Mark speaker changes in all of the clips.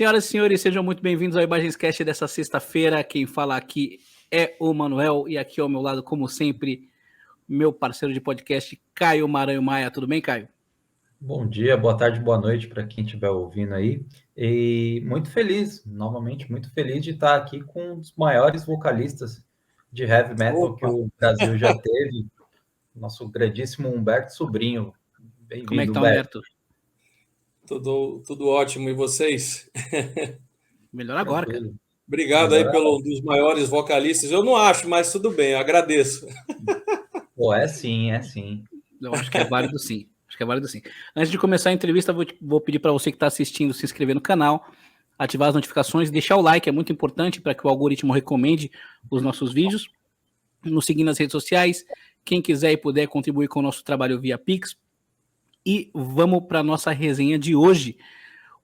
Speaker 1: Senhoras e senhores, sejam muito bem-vindos ao Imagenscast dessa sexta-feira. Quem fala aqui é o Manuel e aqui ao meu lado, como sempre, meu parceiro de podcast, Caio Maranhão Maia. Tudo bem, Caio?
Speaker 2: Bom dia, boa tarde, boa noite para quem estiver ouvindo aí. E muito feliz, novamente, muito feliz de estar aqui com um dos maiores vocalistas de heavy metal que
Speaker 3: Opa!
Speaker 2: o Brasil já teve, nosso grandíssimo Humberto Sobrinho.
Speaker 1: Como é que
Speaker 2: Bem-vindo,
Speaker 1: tá,
Speaker 2: Humberto.
Speaker 1: Humberto?
Speaker 3: Tudo ótimo. E vocês?
Speaker 1: Melhor agora, cara.
Speaker 2: Tranquilo.
Speaker 3: Obrigado aí
Speaker 2: Melhor.
Speaker 3: pelo um dos maiores vocalistas. Eu não acho, mas tudo bem, eu agradeço.
Speaker 2: Pô, é sim, é sim.
Speaker 1: Eu acho que é válido sim. Acho que é válido sim. Antes de começar a entrevista, vou pedir para você que está assistindo se inscrever no canal, ativar as notificações, deixar o like, é muito importante para que o algoritmo recomende os nossos vídeos. Nos seguir nas redes sociais. Quem quiser e puder contribuir com o nosso trabalho via Pix. E vamos para a nossa resenha de hoje.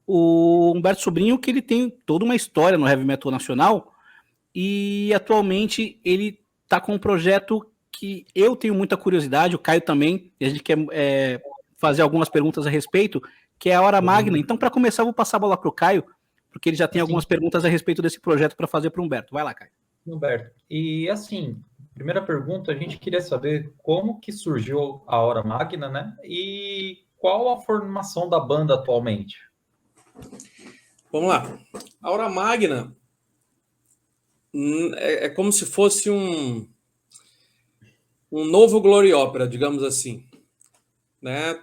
Speaker 1: O Humberto Sobrinho, que ele tem toda uma história no heavy metal nacional e atualmente ele está com um projeto que eu tenho muita curiosidade, o Caio também, e a gente quer fazer algumas perguntas a respeito, que é a Hora Magna. Então, para começar, eu vou passar a bola para o Caio, porque ele já tem algumas perguntas a respeito desse projeto para fazer para o Humberto. Vai lá, Caio.
Speaker 2: Humberto, e assim, primeira pergunta, a gente queria saber como que surgiu a Hora Magna, né? E qual a formação da banda atualmente?
Speaker 3: Vamos lá. A Hora Magna é como se fosse um novo Glory Opera, digamos assim. Né?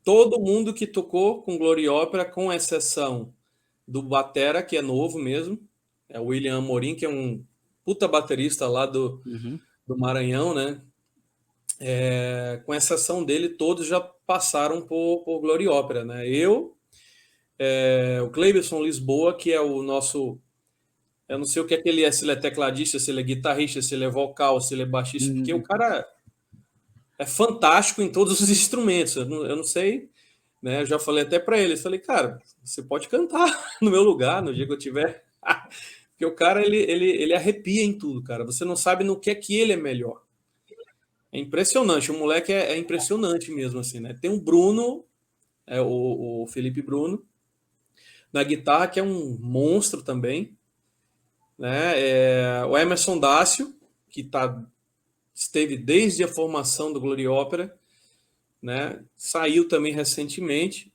Speaker 3: Todo mundo que tocou com Glory Opera, com exceção do batera, que é novo mesmo, é o William Amorim, que é um puta baterista lá do Maranhão, né? Com exceção dele, todos já passaram por Glory Opera, né? O Cleibson Lisboa, que é o nosso... Eu não sei o que é que ele é, se ele é tecladista, se ele é guitarrista, se ele é vocal, se ele é baixista, porque o cara é fantástico em todos os instrumentos. Eu não sei, né? Eu já falei até para ele, falei, cara, você pode cantar no meu lugar no dia que eu tiver. Porque o cara, ele arrepia em tudo, cara. Você não sabe no que é que ele é melhor. É impressionante, o moleque é impressionante mesmo, assim, né? Tem o Bruno, o Felipe Bruno, na guitarra, que é um monstro também, né? O Emerson Dácio, que esteve desde a formação do Glory Opera, né? Saiu também recentemente.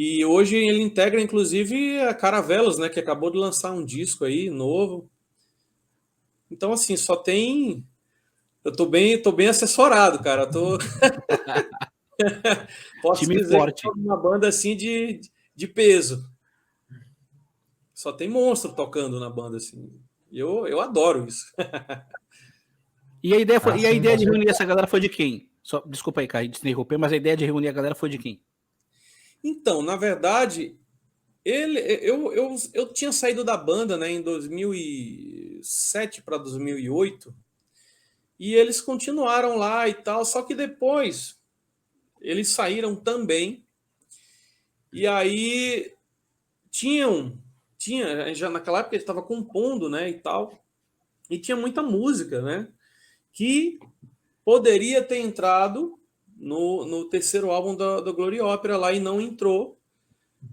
Speaker 3: E hoje ele integra, inclusive, a Caravelas, né? Que acabou de lançar um disco aí, novo. Então, assim, só tem... Eu tô bem assessorado, cara. Posso
Speaker 1: Time
Speaker 3: dizer
Speaker 1: forte.
Speaker 3: que é uma banda assim de peso. Só tem monstro tocando na banda, assim. Eu adoro isso.
Speaker 1: E a ideia,
Speaker 2: e a
Speaker 1: ideia de reunir essa galera foi de quem? Desculpa aí, Caio, de se interromper, mas a ideia de reunir a galera foi de quem?
Speaker 3: Então, na verdade, eu tinha saído da banda, né, em 2007 para 2008, e eles continuaram lá e tal, só que depois eles saíram também, e aí tinha já naquela época ele estava compondo, né, e tal, e tinha muita música, né, que poderia ter entrado no terceiro álbum da Glory Opera lá e não entrou,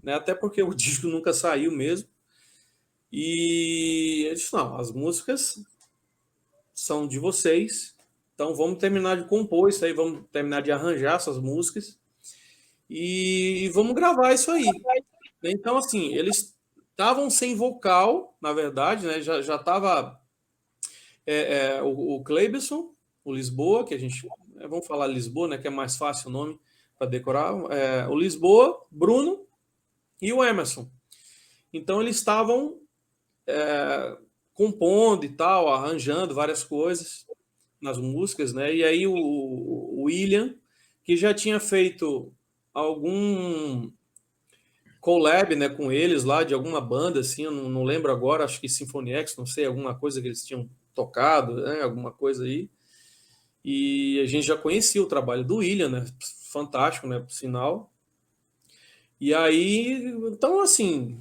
Speaker 3: né? Até porque o disco nunca saiu mesmo. E eu disse, não, as músicas são de vocês, então vamos terminar de compor isso aí, vamos terminar de arranjar essas músicas e vamos gravar isso aí. Então, assim, eles estavam sem vocal, na verdade, né? Já estava o Cleibson, o Lisboa, que a gente... vamos falar Lisboa, né? Que é mais fácil o nome para decorar. O Lisboa, Bruno e o Emerson. Então, eles estavam compondo e tal, arranjando várias coisas nas músicas, né? E aí o William, que já tinha feito algum collab, né, com eles lá, de alguma banda, assim, eu não lembro agora, acho que Symphony X, não sei, alguma coisa que eles tinham tocado, né, alguma coisa aí. E a gente já conhecia o trabalho do William, né, fantástico, né, por sinal. E aí, então, assim,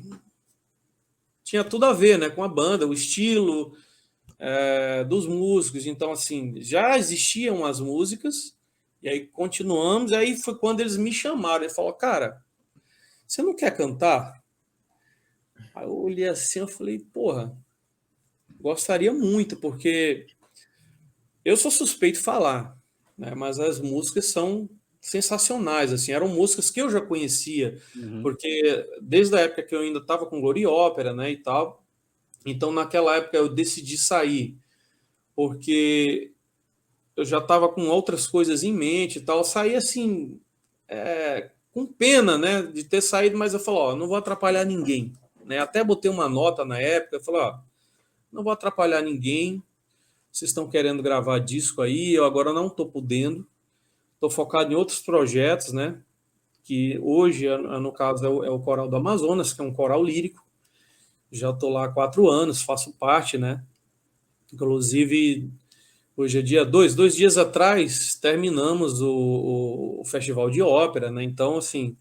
Speaker 3: tinha tudo a ver, né, com a banda, o estilo dos músicos. Então, assim, já existiam as músicas, e aí continuamos, e aí foi quando eles me chamaram, ele falou, cara, você não quer cantar? Aí eu olhei assim, eu falei, porra, gostaria muito, porque eu sou suspeito de falar, né? Mas as músicas são sensacionais, assim, eram músicas que eu já conhecia,
Speaker 1: Uhum.
Speaker 3: porque desde a época que eu ainda estava com Glory Ópera, né, e tal, então naquela época eu decidi sair, porque eu já estava com outras coisas em mente e tal, eu saí assim, com pena, né, de ter saído, mas eu falei, ó, não vou atrapalhar ninguém, né, até botei uma nota na época, eu falei, ó, não vou atrapalhar ninguém, vocês estão querendo gravar disco aí, eu agora não estou podendo, estou focado em outros projetos, né? Que hoje, no caso, é o Coral do Amazonas, que é um coral lírico. Já estou lá há 4 anos, faço parte, né? Inclusive, hoje é dia 2 dias atrás, terminamos o Festival de Ópera, né? Então, assim,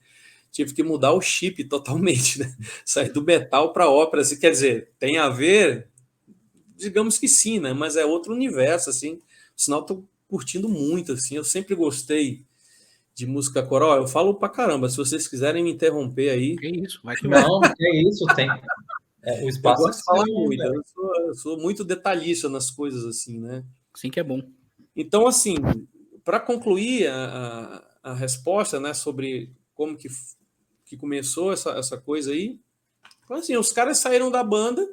Speaker 3: tive que mudar o chip totalmente, né? Sair do metal para ópera, assim, quer dizer, tem a ver, digamos que sim, né? Mas é outro universo, assim. Sinal, estou curtindo muito, assim. Eu sempre gostei de música coral. Eu falo pra caramba. Se vocês quiserem me interromper aí,
Speaker 1: Que isso, vai que vai.
Speaker 2: Não, é isso, o
Speaker 3: eu
Speaker 2: espaço é
Speaker 3: gosto de falar
Speaker 2: seu,
Speaker 3: muito.
Speaker 2: velho.
Speaker 3: Eu sou muito detalhista nas coisas, assim, né?
Speaker 1: Sim que é bom.
Speaker 3: Então, assim, para concluir a resposta, né, sobre como que começou essa coisa aí, então, assim, os caras saíram da banda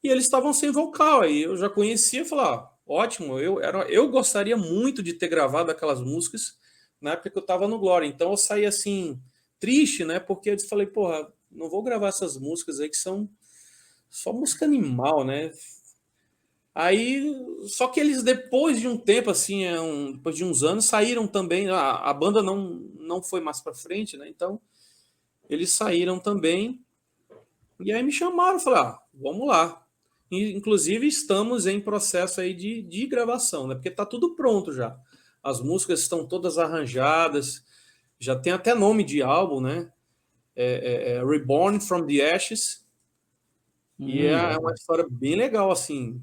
Speaker 3: e eles estavam sem vocal. Aí eu já conhecia, falei, ó, ótimo, eu gostaria muito de ter gravado aquelas músicas na época que eu estava no Glória. Então eu saí assim, triste, né? Porque eu falei, porra, não vou gravar essas músicas aí que são só música animal, né? Aí, só que eles depois de um tempo, assim, depois de uns anos, saíram também. A banda não foi mais para frente, né? Então eles saíram também. E aí me chamaram, falei, vamos lá. Inclusive, estamos em processo aí de gravação, né? Porque tá tudo pronto já. As músicas estão todas arranjadas, já tem até nome de álbum, né? Reborn from the Ashes. E é uma história bem legal, assim.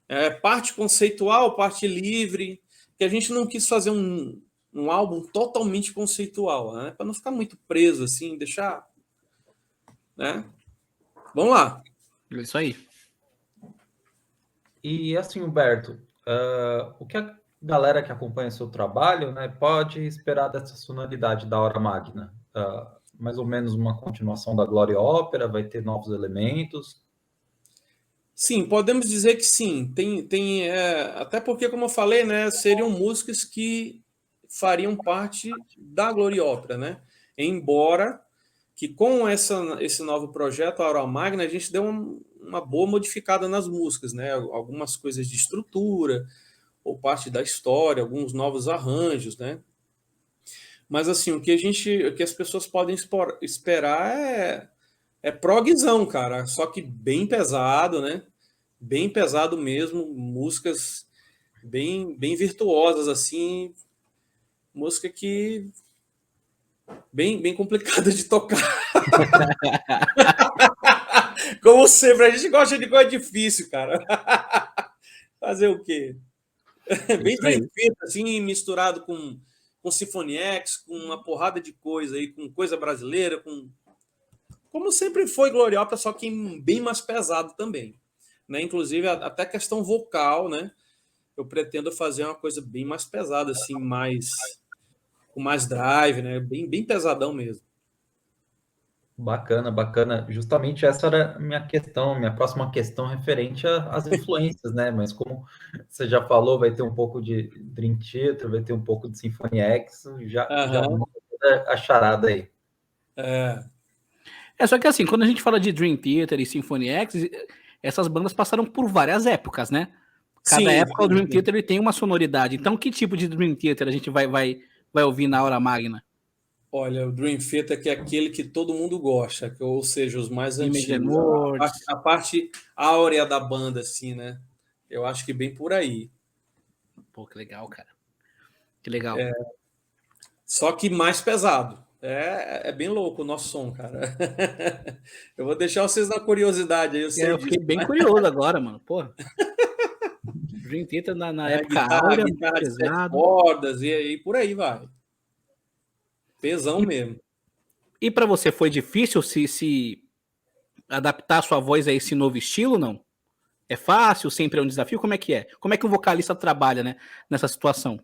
Speaker 3: É parte conceitual, parte livre, que a gente não quis fazer um álbum totalmente conceitual, né? Para não ficar muito preso, assim, deixar, né? Vamos lá.
Speaker 1: É isso aí.
Speaker 2: E assim, Humberto, o que a galera que acompanha seu trabalho, né, pode esperar dessa sonoridade da Hora Magna? Mais ou menos uma continuação da Glória Ópera, vai ter novos elementos?
Speaker 3: Sim, podemos dizer que sim. Até porque, como eu falei, né, seriam músicas que fariam parte da Glory Ópera, né? Embora que com esse novo projeto, a Aura Magna, a gente deu uma boa modificada nas músicas, né? Algumas coisas de estrutura, ou parte da história, alguns novos arranjos, né? Mas assim, o que as pessoas podem esperar é progzão, cara, só que bem pesado, né? Bem pesado mesmo, músicas bem virtuosas assim, música que bem complicada de tocar. Como sempre, a gente gosta de coisa difícil, cara. Fazer o quê? Bem
Speaker 1: Isso aí.
Speaker 3: feito, assim, misturado com Symphony X, com uma porrada de coisa aí, com coisa brasileira, como sempre foi Gloriosa, só que bem mais pesado também. Né? Inclusive, até questão vocal, né? Eu pretendo fazer uma coisa bem mais pesada, assim, com mais drive, né? Bem pesadão mesmo.
Speaker 2: Bacana, bacana. Justamente essa era a minha questão, minha próxima questão referente às influências, né? Mas como você já falou, vai ter um pouco de Dream Theater, vai ter um pouco de Symphony X, já
Speaker 3: Aham.
Speaker 2: a charada aí.
Speaker 1: Só que assim, quando a gente fala de Dream Theater e Symphony X, essas bandas passaram por várias épocas, né? Cada
Speaker 3: Sim,
Speaker 1: época o Dream Theater ele tem uma sonoridade. Então, que tipo de Dream Theater a gente vai ouvir na Hora Magna?
Speaker 3: olha, o Dream Theater que é aquele que todo mundo gosta, ou seja, os mais
Speaker 1: Imagine
Speaker 3: antigos.
Speaker 1: Words.
Speaker 3: A parte áurea da banda, assim, né? Eu acho que bem por aí.
Speaker 1: Pô, que legal, cara. Que legal.
Speaker 3: Só que mais pesado. É bem louco o nosso som, cara. Eu vou deixar vocês na curiosidade aí, eu sei
Speaker 1: Eu fiquei
Speaker 3: disso.
Speaker 1: bem curioso agora, mano. Pô, Dream Theater na época áurea,
Speaker 3: Guitarra de 7
Speaker 1: pesado.
Speaker 3: cordas e aí por aí vai. Pesão
Speaker 1: E,
Speaker 3: mesmo.
Speaker 1: e para você foi difícil se adaptar a sua voz a esse novo estilo, não? É fácil? Sempre é um desafio? Como é que é? Como é que o vocalista trabalha, né, nessa situação?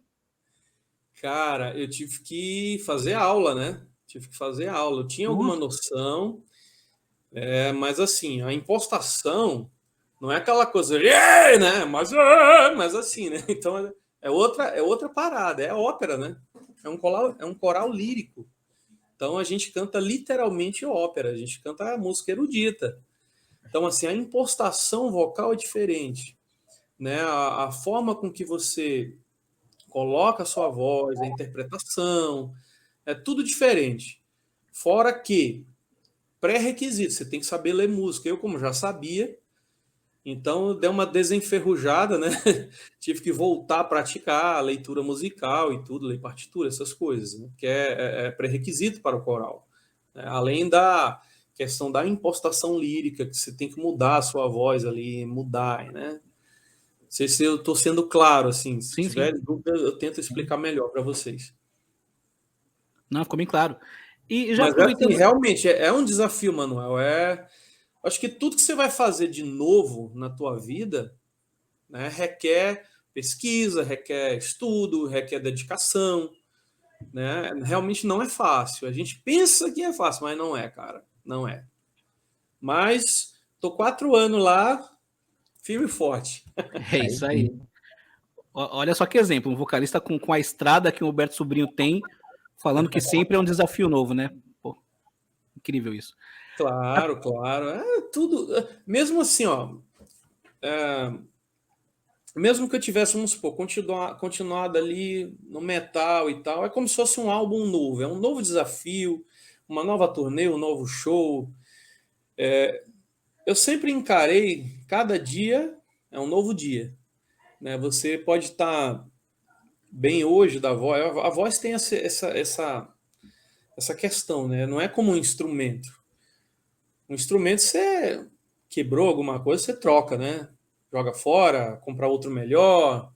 Speaker 3: Cara, eu tive que fazer aula, né? Tive que fazer aula. Eu tinha alguma
Speaker 1: Nossa.
Speaker 3: noção, mas assim, a impostação não é aquela coisa, "Yeah", né? Mas assim, né? Então é outra parada, é ópera, né? É um coral lírico. Então a gente canta literalmente ópera, a gente canta a música erudita. Então, assim, a impostação vocal é diferente, né? A forma com que você coloca a sua voz, a interpretação, é tudo diferente. Fora que, pré-requisito, você tem que saber ler música. Eu, como já sabia, então deu uma desenferrujada, né? Tive que voltar a praticar a leitura musical e tudo, ler partitura, essas coisas, né? Que é pré-requisito para o coral, né? Além da questão da impostação lírica, que você tem que mudar a sua voz ali, mudar, né? Não sei se eu estou sendo claro, assim, se
Speaker 1: Sim, sim.
Speaker 3: tiver dúvida, eu tento explicar melhor para vocês.
Speaker 1: Não, ficou bem claro. E já
Speaker 3: Mas assim,
Speaker 1: aproveitando.
Speaker 3: realmente é um desafio, Manuel. Acho que tudo que você vai fazer de novo na tua vida, né, requer pesquisa, requer estudo, requer dedicação, né? Realmente não é fácil. A gente pensa que é fácil, mas não é, cara. Não é. Mas tô 4 anos lá, firme e forte.
Speaker 1: É isso aí. Olha só que exemplo, um vocalista com a estrada que o Roberto Sobrinho tem, falando que sempre é um desafio novo, né? Pô, incrível isso.
Speaker 3: Claro, claro. É tudo. Mesmo assim, ó. Mesmo que eu tivesse, vamos supor, continuado ali no metal e tal, é como se fosse um álbum novo, é um novo desafio, uma nova turnê, um novo show. Eu sempre encarei cada dia é um novo dia, né? Você pode estar bem hoje da voz, a voz tem essa questão, né? Não é como um instrumento. Um instrumento você quebrou alguma coisa, você troca, né? Joga fora, compra outro melhor,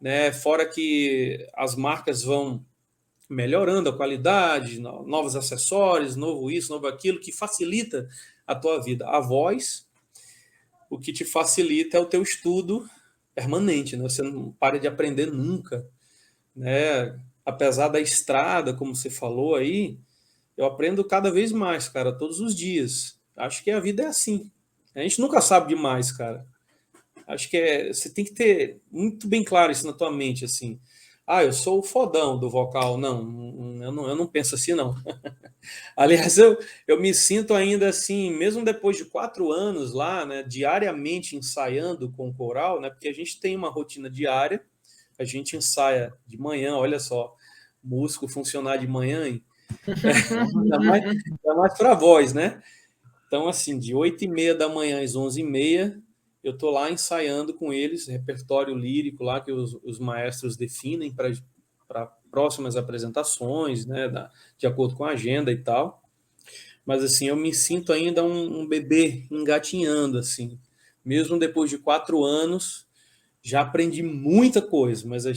Speaker 3: né? Fora que as marcas vão melhorando a qualidade, novos acessórios, novo isso, novo aquilo, que facilita a tua vida. A voz, o que te facilita é o teu estudo permanente, né? Você não para de aprender nunca, né? Apesar da estrada, como você falou aí, eu aprendo cada vez mais, cara, todos os dias. Acho que a vida é assim. A gente nunca sabe demais, cara. Acho que você tem que ter muito bem claro isso na tua mente, assim. Ah, eu sou o fodão do vocal. Eu não penso assim, não. Aliás, eu me sinto ainda assim, mesmo depois de 4 anos lá, né, diariamente ensaiando com o coral, né, porque a gente tem uma rotina diária, a gente ensaia de manhã, olha só, músico funcionar de manhã, hein? Ainda mais para a voz, né? Então, assim, de 8h30 da manhã às 11h30, eu estou lá ensaiando com eles, repertório lírico lá que os maestros definem para próximas apresentações, né, de acordo com a agenda e tal. Mas, assim, eu me sinto ainda um bebê engatinhando, assim. Mesmo depois de 4 anos, já aprendi muita coisa, mas a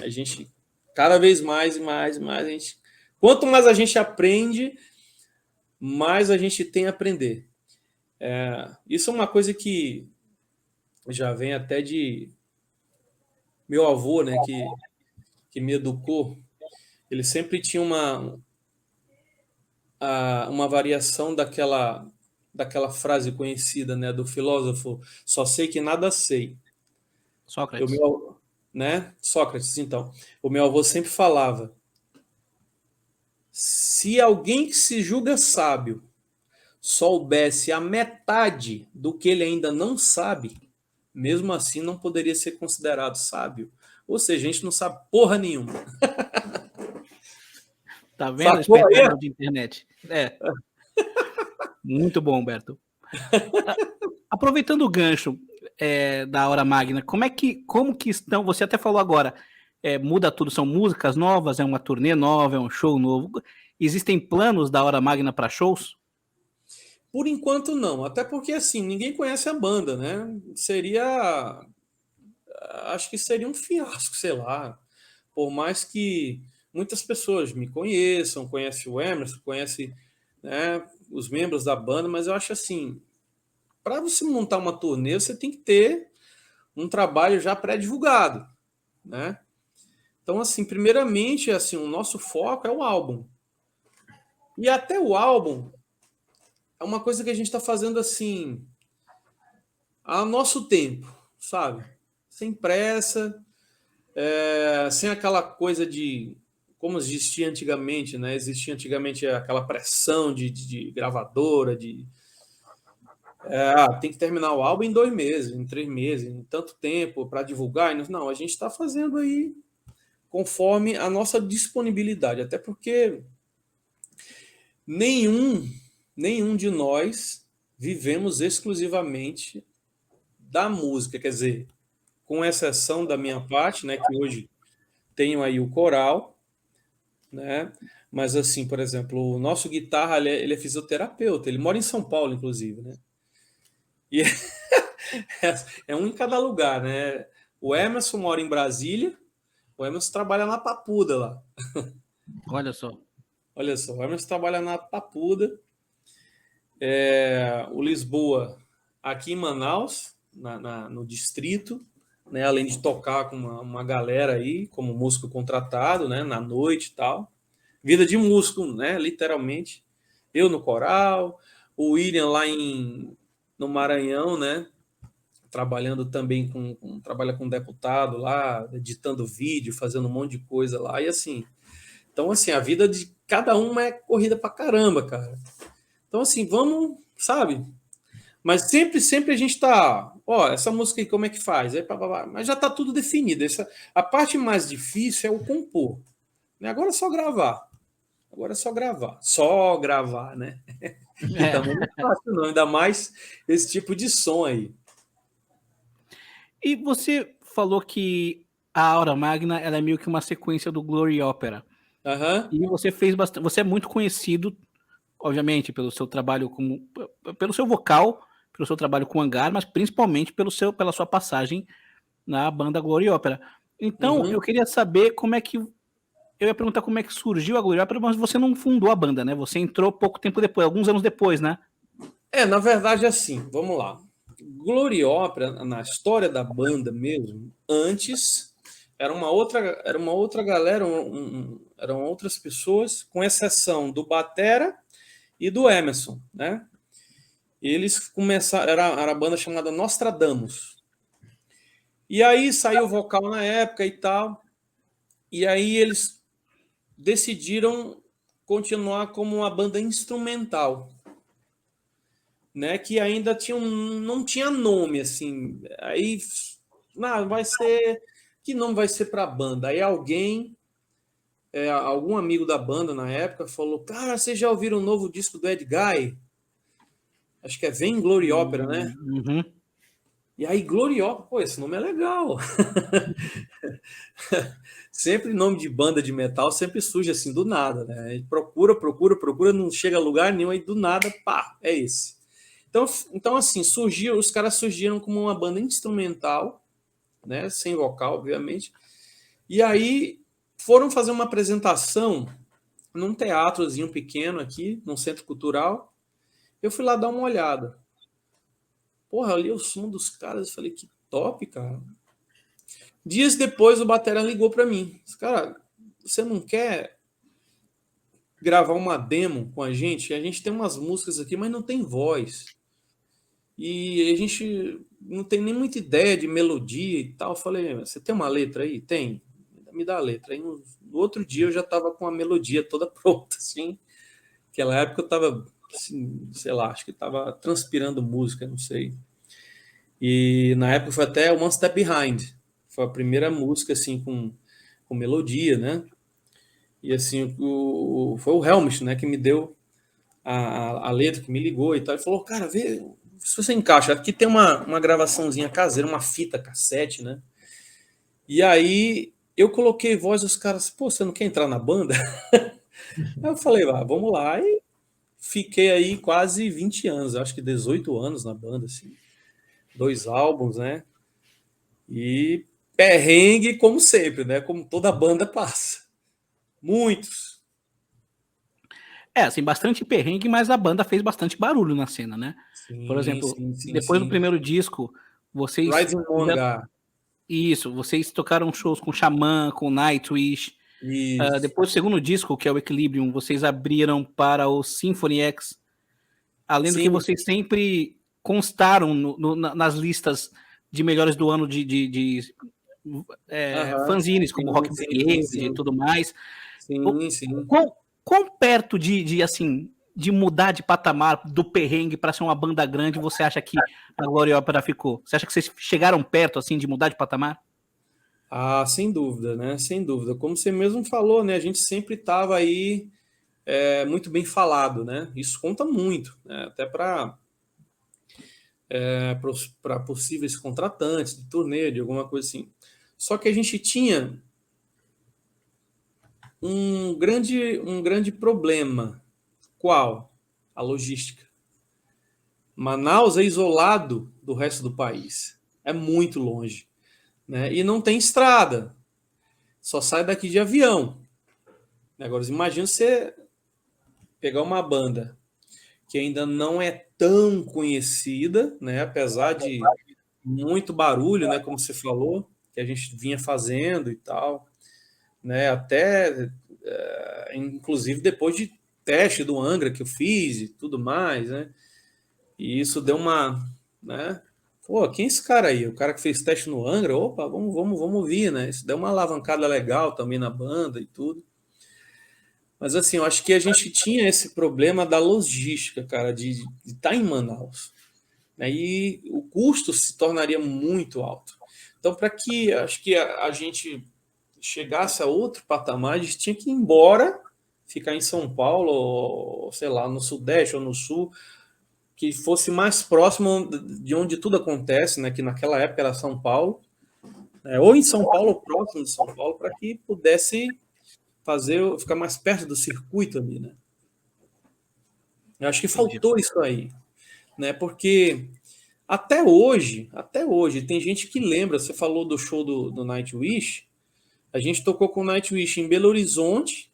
Speaker 3: gente, cada vez mais e mais e mais, quanto mais a gente aprende, mais a gente tem a aprender. Isso é uma coisa que já vem até de meu avô, né, que me educou. Ele sempre tinha uma variação daquela frase conhecida, né, do filósofo: só sei que nada sei. O
Speaker 1: Sócrates.
Speaker 3: meu, né, Sócrates, então. O meu avô sempre falava: se alguém que se julga sábio soubesse a metade do que ele ainda não sabe, mesmo assim não poderia ser considerado sábio. Ou seja, a gente não sabe porra nenhuma.
Speaker 1: Tá vendo o
Speaker 3: Sacou aí?
Speaker 1: espetáculo de internet? É, muito bom, Humberto. Aproveitando o gancho da Hora Magna, como que estão? Você até falou agora, muda tudo, são músicas novas, é uma turnê nova, é um show novo. Existem planos da Hora Magna para shows?
Speaker 3: Por enquanto não, até porque assim, ninguém conhece a banda, né? Acho que seria um fiasco, sei lá. Por mais que muitas pessoas me conheçam, conhecem o Emerson, conhecem, né? os membros da banda, mas eu acho assim, para você montar uma turnê, você tem que ter um trabalho já pré-divulgado, né? Então, assim, primeiramente, assim, o nosso foco é o álbum. E até o álbum é uma coisa que a gente está fazendo assim, a nosso tempo, sabe? Sem pressa, sem aquela coisa de como existia antigamente, né? Existia antigamente aquela pressão de gravadora, tem que terminar o álbum em 2 meses, em 3 meses, em tanto tempo para divulgar. Não, a gente está fazendo aí conforme a nossa disponibilidade, até porque nenhum de nós vivemos exclusivamente da música, quer dizer, com exceção da minha parte, né, que hoje tenho aí o coral, né? Mas assim, por exemplo, o nosso guitarra, ele é fisioterapeuta, ele mora em São Paulo, inclusive, né? E é um em cada lugar, né? O Emerson mora em Brasília, o Emerson trabalha na Papuda lá.
Speaker 1: Olha só.
Speaker 3: Olha só, o Emerson trabalha na Papuda, o Lisboa aqui em Manaus, no distrito, né? Além de tocar com uma galera aí, como músico contratado, né? Na noite e tal. Vida de músico, né? Literalmente. Eu no coral, o William lá no Maranhão, né? Trabalhando também trabalha com deputado lá, editando vídeo, fazendo um monte de coisa lá. E assim, então assim, a vida de cada um é corrida pra caramba, cara. Então assim, vamos, sabe? Mas sempre a gente tá, essa música aí como é que faz? Mas já tá tudo definido. A parte mais difícil é o compor. Né? Agora é só gravar. Só gravar, né? Que também não é fácil, não. Ainda mais esse tipo de som aí.
Speaker 1: E você falou que a Aura Magna ela é meio que uma sequência do Glory Opera.
Speaker 3: Uhum.
Speaker 1: E você fez bastante. Você é muito conhecido, obviamente, pelo seu trabalho pelo seu vocal, pelo seu trabalho com Hangar, mas principalmente pela sua passagem na banda Glory Opera. Então, eu queria saber como é que. Eu ia perguntar como é que surgiu a Glory Opera, mas você não fundou a banda, né? Você entrou pouco tempo depois, alguns anos depois, né?
Speaker 3: Na verdade, assim, vamos lá. Glory Opera, na história da banda mesmo, antes era uma outra galera, eram outras pessoas, com exceção do Batera e do Emerson, né? Eles começaram, era a banda chamada Nostradamus. E aí saiu o vocal na época e tal, e aí eles decidiram continuar como uma banda instrumental, né? Que ainda não tinha nome, assim. Aí, vai ser... Que nome vai ser para a banda? Aí algum amigo da banda na época falou, cara, vocês já ouviram o novo disco do Ed Guy? Acho que é Vem Glory Opera, né?
Speaker 1: Uhum.
Speaker 3: E aí, Glory Opera, pô, esse nome é legal. Sempre nome de banda de metal sempre surge assim, do nada, né? A gente procura, não chega a lugar nenhum, aí do nada, pá, é esse. Então assim, os caras surgiram como uma banda instrumental, né? Sem vocal, obviamente. E aí foram fazer uma apresentação num teatrozinho pequeno aqui, num centro cultural. Eu fui lá dar uma olhada. Porra, ali o som dos caras, eu falei, que top, cara. Dias depois o batera ligou para mim. Cara, você não quer gravar uma demo com a gente? A gente tem umas músicas aqui, mas não tem voz. E a gente não tem nem muita ideia de melodia e tal. Eu falei, você tem uma letra aí? Tem. Me dá a letra. Aí no outro dia eu já estava com a melodia toda pronta, assim. Naquela época eu estava, assim, sei lá, acho que estava transpirando música, não sei. E na época foi até One Step Behind. Foi a primeira música, assim, com melodia, né? E assim, foi o Helmut, né, que me deu a letra, que me ligou e tal. Ele falou, cara, vê se você encaixa. Aqui tem uma gravaçãozinha caseira, uma fita cassete, né? E aí eu coloquei voz dos caras, pô, você não quer entrar na banda? Aí eu falei, vamos lá. E fiquei aí quase 20 anos, acho que 18 anos na banda, assim. 2 álbuns, né? E perrengue como sempre, né? Como toda banda passa. Muitos.
Speaker 1: assim, bastante perrengue, mas a banda fez bastante barulho na cena, né? Por exemplo, depois do primeiro disco, vocês
Speaker 3: Rising Moon.
Speaker 1: Isso, vocês tocaram shows com Xamã, com Nightwish. Depois do segundo disco, que é o Equilibrium, vocês abriram para o Symphony X. Além do que vocês sempre constaram nas listas de melhores do ano de fanzines, como Rock Brigade e tudo mais.
Speaker 3: Sim.
Speaker 1: Quão perto assim, de mudar de patamar do perrengue para ser uma banda grande você acha que a Glória Ópera ficou? Você acha que vocês chegaram perto assim de mudar de patamar?
Speaker 3: Sem dúvida, né? Sem dúvida. Como você mesmo falou, né? A gente sempre estava aí muito bem falado, né? Isso conta muito, né? Até para possíveis contratantes de turnê, de alguma coisa assim. Só que a gente tinha um grande problema. Qual? A logística. Manaus é isolado do resto do país. É muito longe. Né? E não tem estrada. Só sai daqui de avião. Agora, imagina você pegar uma banda que ainda não é tão conhecida, né? Apesar de muito barulho, né? Como você falou, que a gente vinha fazendo e tal. Né? Até, inclusive, depois de teste do Angra que eu fiz e tudo mais, né? E isso deu uma, né? Pô, quem é esse cara aí? O cara que fez teste no Angra? Opa, vamos ouvir, né? Isso deu uma alavancada legal também na banda e tudo. Mas assim, eu acho que a gente tinha esse problema da logística, cara, de estar em Manaus. Aí o custo se tornaria muito alto. Então, para que acho que a gente chegasse a outro patamar, a gente tinha que ir embora, ficar em São Paulo, ou, sei lá, no Sudeste ou no Sul, que fosse mais próximo de onde tudo acontece, né? Que naquela época era São Paulo, né, ou em São Paulo, ou próximo de São Paulo, para que pudesse ficar mais perto do circuito ali, né? Eu acho que faltou isso aí, né? Porque até hoje, tem gente que lembra, você falou do show do Nightwish, a gente tocou com o Nightwish em Belo Horizonte,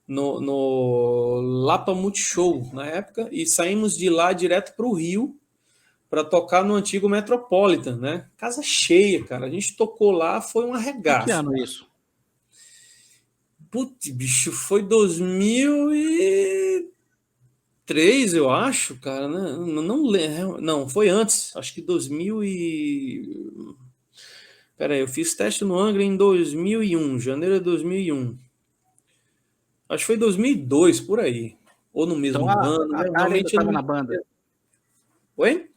Speaker 3: no Lapa Multishow, na época, e saímos de lá direto para o Rio, para tocar no antigo Metropolitan, né? Casa cheia, cara. A gente tocou lá, foi um arregaço.
Speaker 1: Que ano isso?
Speaker 3: Putz, bicho, foi 2003, eu acho, cara, né? Não lembro. Não, foi antes. Acho que 2000 e... Pera aí, eu fiz teste no Angra em 2001, janeiro de 2001. Acho que foi 2002, por aí. Ou no mesmo ano.
Speaker 1: A Tária ainda estava na banda.
Speaker 3: Oi?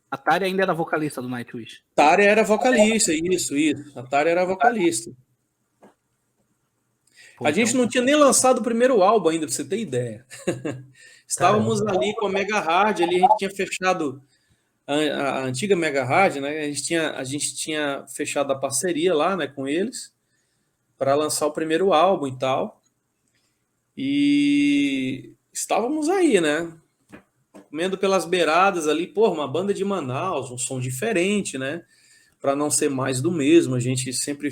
Speaker 1: A Tária ainda era vocalista do Nightwish.
Speaker 3: Tária era vocalista, isso. A Tária era vocalista. Pô, a gente não tinha nem lançado o primeiro álbum ainda, pra você ter ideia. Estávamos ali com a Mega Hard, ali a gente tinha fechado a antiga Mega Hard, né? A gente tinha fechado a parceria lá, né, com eles, para lançar o primeiro álbum e tal. E estávamos aí, né? Comendo pelas beiradas ali, pô, uma banda de Manaus, um som diferente, né? Para não ser mais do mesmo. A gente sempre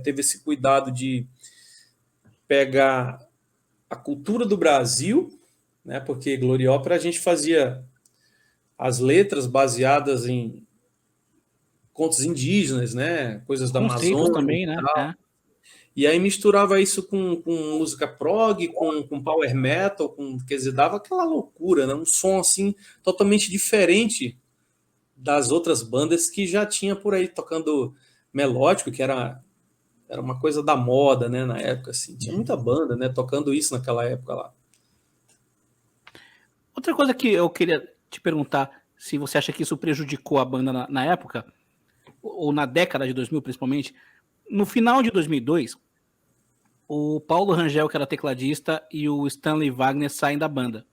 Speaker 3: teve esse cuidado de pegar a cultura do Brasil, né? Porque Glória Ópera a gente fazia as letras baseadas em contos indígenas, né? Coisas da Amazônia
Speaker 1: também, né?
Speaker 3: E aí misturava isso com música prog, com power metal, quer dizer, dava aquela loucura, né? Um som assim totalmente diferente das outras bandas que já tinha por aí tocando melódico, que era uma coisa da moda, né, na época, assim. Tinha muita banda, né, tocando isso naquela época lá.
Speaker 1: Outra coisa que eu queria te perguntar, se você acha que isso prejudicou a banda na época, ou na década de 2000 principalmente, no final de 2002, o Paulo Rangel, que era tecladista, e o Stanley Wagner saem da banda.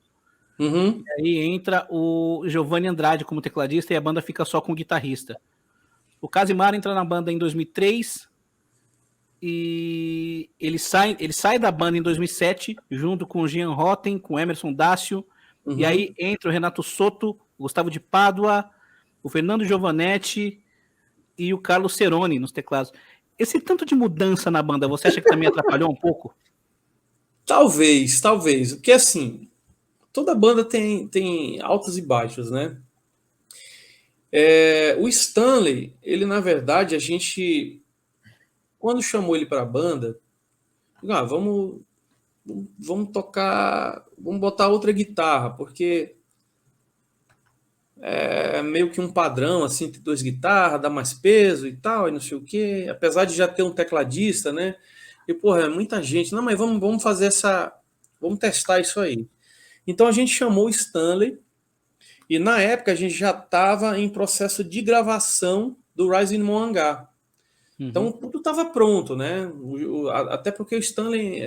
Speaker 3: Uhum.
Speaker 1: E aí entra o Giovanni Andrade como tecladista e a banda fica só com o guitarrista. O Casimar entra na banda em 2003 e ele sai da banda em 2007 junto com o Jean Rotten, com o Emerson Dácio. E aí entra o Renato Soto, o Gustavo de Pádua, o Fernando Giovanetti e o Carlos Ceroni nos teclados. Esse tanto de mudança na banda, você acha que também atrapalhou um pouco?
Speaker 3: Talvez. Porque assim, toda banda tem altos e baixos, né? O Stanley, ele na verdade, a gente, quando chamou ele para a banda, vamos tocar, vamos botar outra guitarra, porque é meio que um padrão, assim, ter 2 guitarras, dá mais peso e tal, e não sei o quê, apesar de já ter um tecladista, né? E, porra, é muita gente. Não, mas vamos fazer vamos testar isso aí. Então a gente chamou o Stanley, e na época a gente já estava em processo de gravação do Rising Moangá. Então tudo estava pronto, né? Até porque o Stanley,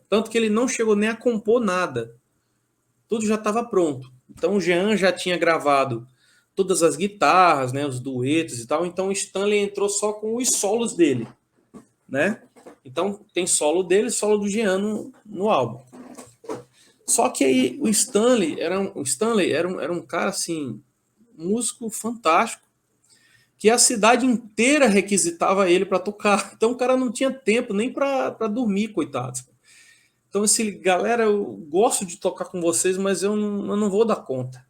Speaker 3: tanto que ele não chegou nem a compor nada. Tudo já estava pronto. Então o Jean já tinha gravado todas as guitarras, né, os duetos e tal. Então o Stanley entrou só com os solos dele, né? Então tem solo dele, solo do Jean no álbum. Só que aí o Stanley era um cara assim, músico fantástico, que a cidade inteira requisitava ele para tocar. Então o cara não tinha tempo nem para dormir, coitado. Então, assim, galera, eu gosto de tocar com vocês, mas eu não vou dar conta.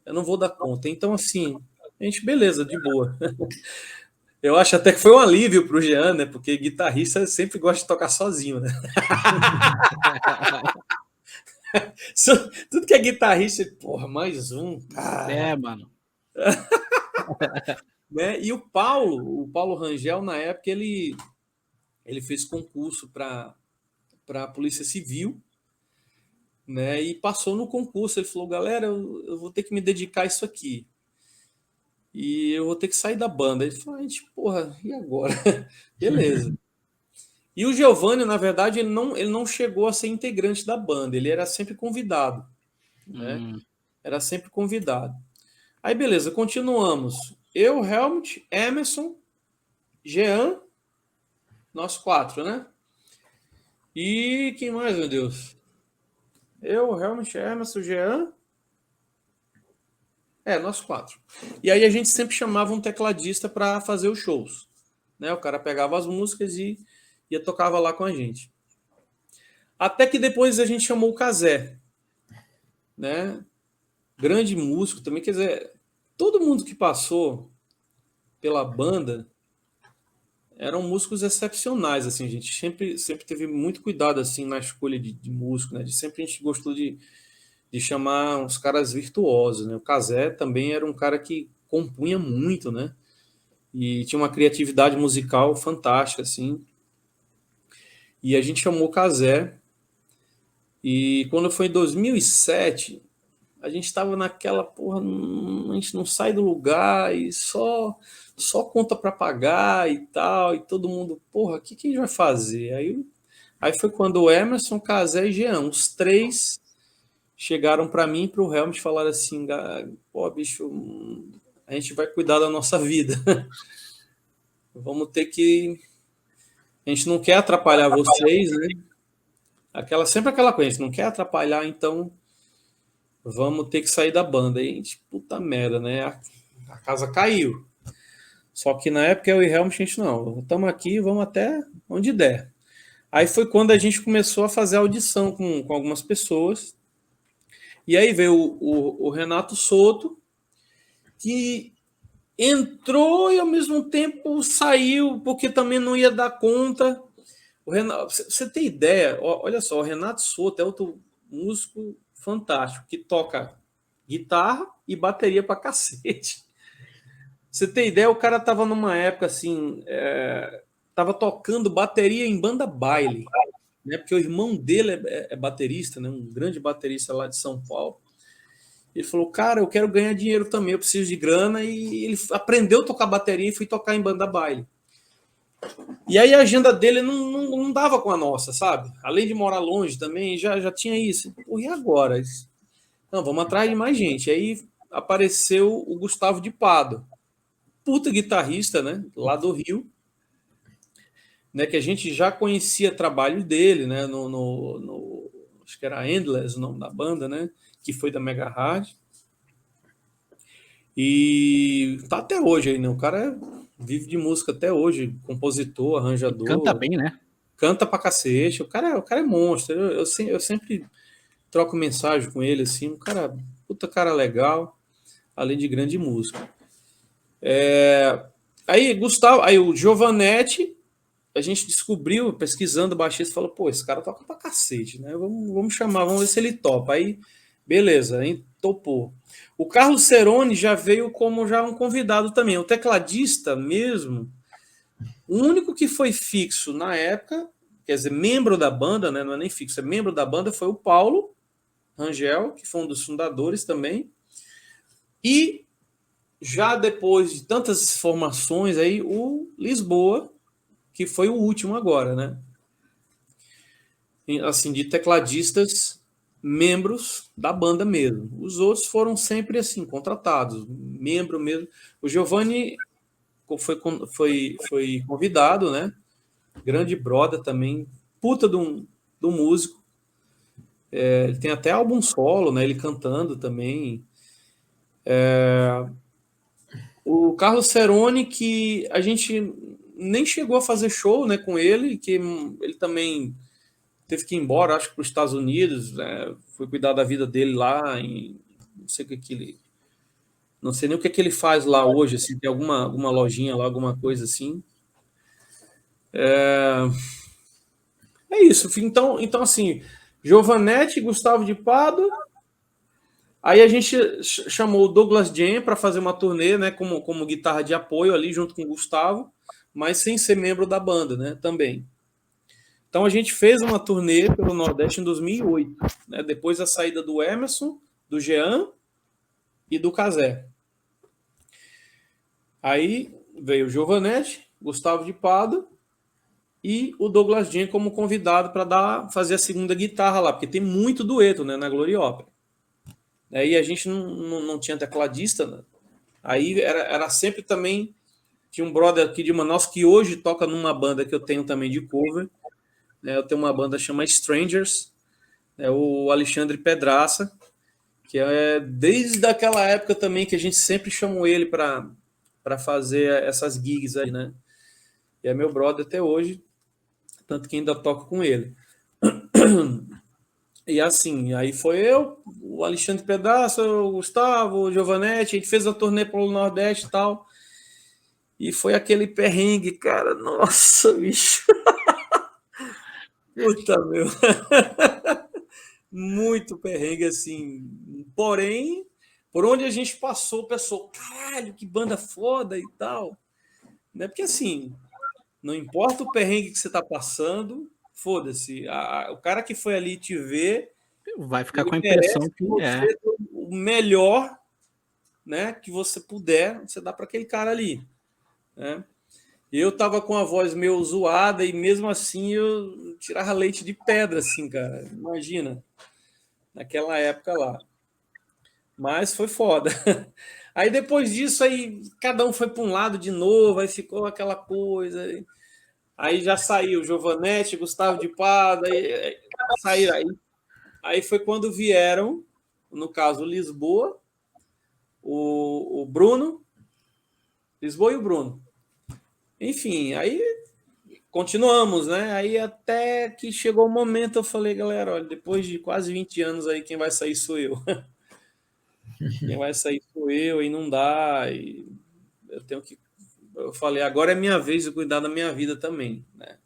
Speaker 3: Eu não vou dar conta. Então, assim, a gente, beleza, de boa. Eu acho até que foi um alívio para o Jean, né? Porque guitarrista sempre gosta de tocar sozinho, né? Tudo que é guitarrista, porra, mais um, cara.
Speaker 1: Mano.
Speaker 3: Né? E o Paulo Rangel, na época, ele fez concurso para a Polícia Civil, né? E passou no concurso. Ele falou, galera, eu vou ter que me dedicar a isso aqui. E eu vou ter que sair da banda. Ele falou, gente, porra, e agora? Beleza. E o Giovanni, na verdade, ele não chegou a ser integrante da banda. Ele era sempre convidado, né? Era sempre convidado. Aí, beleza, continuamos. Eu, Helmut, Emerson, Jean, nós 4, né? E quem mais, meu Deus? Eu, Helmut, Emerson, Jean. Nós 4. E aí a gente sempre chamava um tecladista para fazer os shows, né? O cara pegava as músicas e tocava lá com a gente. Até que depois a gente chamou o Cazé, né? Grande músico também, quer dizer, todo mundo que passou pela banda eram músicos excepcionais, assim, a gente sempre teve muito cuidado assim na escolha de músico, né? Sempre a gente gostou de chamar uns caras virtuosos, né? O Cazé também era um cara que compunha muito, né? E tinha uma criatividade musical fantástica, assim. E a gente chamou o Cazé, e quando foi em 2007, a gente estava naquela, porra, a gente não sai do lugar, e só conta para pagar e tal, e todo mundo, porra, o que a gente vai fazer? Aí foi quando o Emerson, Cazé e Jean, os 3 chegaram para mim e para o Helmut e falaram assim, pô, bicho, a gente vai cuidar da nossa vida. Vamos ter que... A gente não quer atrapalhar vocês, né? Sempre aquela coisa, a gente não quer atrapalhar, então vamos ter que sair da banda. Aí a gente, puta merda, né? A casa caiu. Só que na época eu e Helmut, a gente não, estamos aqui, vamos até onde der. Aí foi quando a gente começou a fazer audição com algumas pessoas. E aí veio o Renato Soto, que entrou e ao mesmo tempo saiu, porque também não ia dar conta. Você tem ideia? Olha só, o Renato Soto é outro músico fantástico, que toca guitarra e bateria pra cacete. Você tem ideia? O cara tava numa época assim, tava tocando bateria em banda baile, né? Porque o irmão dele é baterista, né? Um grande baterista lá de São Paulo. Ele falou, cara, eu quero ganhar dinheiro também, eu preciso de grana, e ele aprendeu a tocar bateria e foi tocar em banda baile. E aí a agenda dele não dava com a nossa, sabe? Além de morar longe também, já tinha isso. Pô, e agora? Não, vamos atrás de mais gente. Aí apareceu o Gustavo de Pado, puta guitarrista, né? Lá do Rio, né? Que a gente já conhecia trabalho dele, né? Acho que era Endless o nome da banda, né? Que foi da Mega Hard. E tá até hoje aí, né? O cara vive de música até hoje, compositor, arranjador.
Speaker 1: Canta bem, né?
Speaker 3: canta pra cacete, o cara é monstro. Eu sempre troco mensagem com ele, assim, um cara, puta cara legal, além de grande músico. Aí o Giovanetti, a gente descobriu, pesquisando o baixista, falou, pô, esse cara toca pra cacete, né? Vamos chamar, vamos ver se ele topa. Aí, beleza, aí topou. O Carlos Cerone já veio como já um convidado também, o tecladista mesmo, o único que foi fixo na época, quer dizer, membro da banda, né? Não é nem fixo, é membro da banda, foi o Paulo Rangel, que foi um dos fundadores também. E já depois de tantas formações aí, o Lisboa, que foi o último agora, né? Assim, de tecladistas, membros da banda mesmo. Os outros foram sempre assim, contratados, membro mesmo. O Giovanni foi convidado, né? Grande brother também, puta de um músico. Ele tem até álbum solo, né? Ele cantando também. O Carlos Cerone, que a gente nem chegou a fazer show, né, com ele, que ele também teve que ir embora, acho que para os Estados Unidos, né, foi cuidar da vida dele lá, não sei o que ele, não sei nem o que ele faz lá hoje, assim, tem alguma lojinha lá, alguma coisa assim. É isso. Então assim, Giovanetti, Gustavo de Pádua. Aí a gente chamou o Douglas Jam para fazer uma turnê, né, como guitarra de apoio ali junto com o Gustavo, mas sem ser membro da banda, né, também. Então a gente fez uma turnê pelo Nordeste em 2008, né, depois da saída do Emerson, do Jean e do Cazé. Aí veio o Giovanetti, Gustavo de Pádua e o Douglas Jam como convidado para fazer a segunda guitarra lá, porque tem muito dueto, né, na Glory Opera. E a gente não tinha tecladista, né? Aí era sempre também. Tinha um brother aqui de Manaus que hoje toca numa banda que eu tenho também de cover. Né? Eu tenho uma banda chamada Strangers, o Alexandre Pedraça, que é desde aquela época também que a gente sempre chamou ele para fazer essas gigs aí, né? E é meu brother até hoje, tanto que ainda toco com ele. E assim, aí foi eu, o Alexandre Pedaço, o Gustavo, o Giovanetti, a gente fez a turnê pelo Nordeste e tal. E foi aquele perrengue, cara. Nossa, bicho. Puta, meu. Muito perrengue, assim. Porém, por onde a gente passou, o pessoal, caralho, que banda foda e tal. Né? Porque assim, não importa o perrengue que você tá passando, foda-se. O cara que foi ali te ver
Speaker 1: vai ficar com a impressão que
Speaker 3: é o melhor, né, que você puder, você dá para aquele cara ali, né? Eu tava com a voz meio zoada e mesmo assim eu tirava leite de pedra, assim, cara. Imagina, naquela época lá. Mas foi foda. Aí depois disso, aí cada um foi para um lado de novo, aí ficou aquela coisa. Aí já saiu Giovanetti, Gustavo de Pádua, aí saíram. Aí foi quando vieram, no caso, Lisboa, o Bruno, Lisboa e o Bruno. Enfim, aí continuamos, né? Aí até que chegou o momento, eu falei, galera, olha, depois de quase 20 anos aí, quem vai sair sou eu. Quem vai sair sou eu, e não dá. E eu tenho que. Eu falei, agora é minha vez de cuidar da minha vida também, né?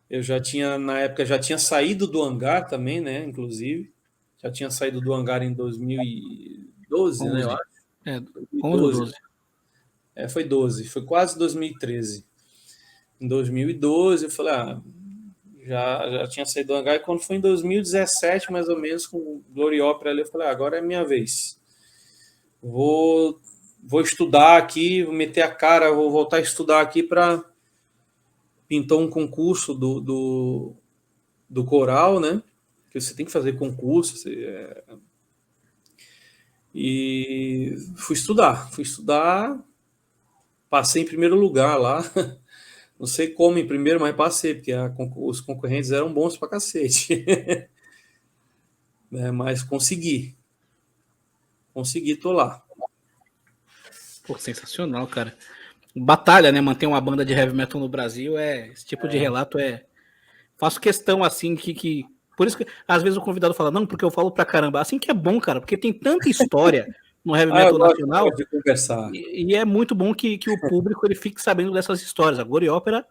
Speaker 3: Eu já tinha, na época, já tinha saído do hangar também, né? Inclusive. Já tinha saído do hangar em 2012, 11. Né? Eu acho.
Speaker 1: 11 ou 12.
Speaker 3: Foi 12, foi quase 2013. Em 2012, eu falei, já tinha saído do hangar, e quando foi em 2017, mais ou menos, com o Glory Opera ali, eu falei, agora é minha vez. Vou estudar aqui, vou meter a cara, vou voltar a estudar aqui para pintar um concurso do coral, né? Que você tem que fazer concurso. E fui estudar, passei em primeiro lugar lá. Não sei como em primeiro, mas passei, porque os concorrentes eram bons pra cacete. Mas consegui, tô lá.
Speaker 1: Pô, sensacional, cara. Batalha, né? Manter uma banda de heavy metal no Brasil esse tipo de relato é faço questão, assim, que... Por isso que, às vezes, o convidado fala, não, porque eu falo pra caramba. Assim que é bom, cara, porque tem tanta história no heavy
Speaker 3: eu
Speaker 1: metal
Speaker 3: gosto
Speaker 1: nacional,
Speaker 3: de conversar.
Speaker 1: e é muito bom que o público ele fique sabendo dessas histórias. A Glory Opera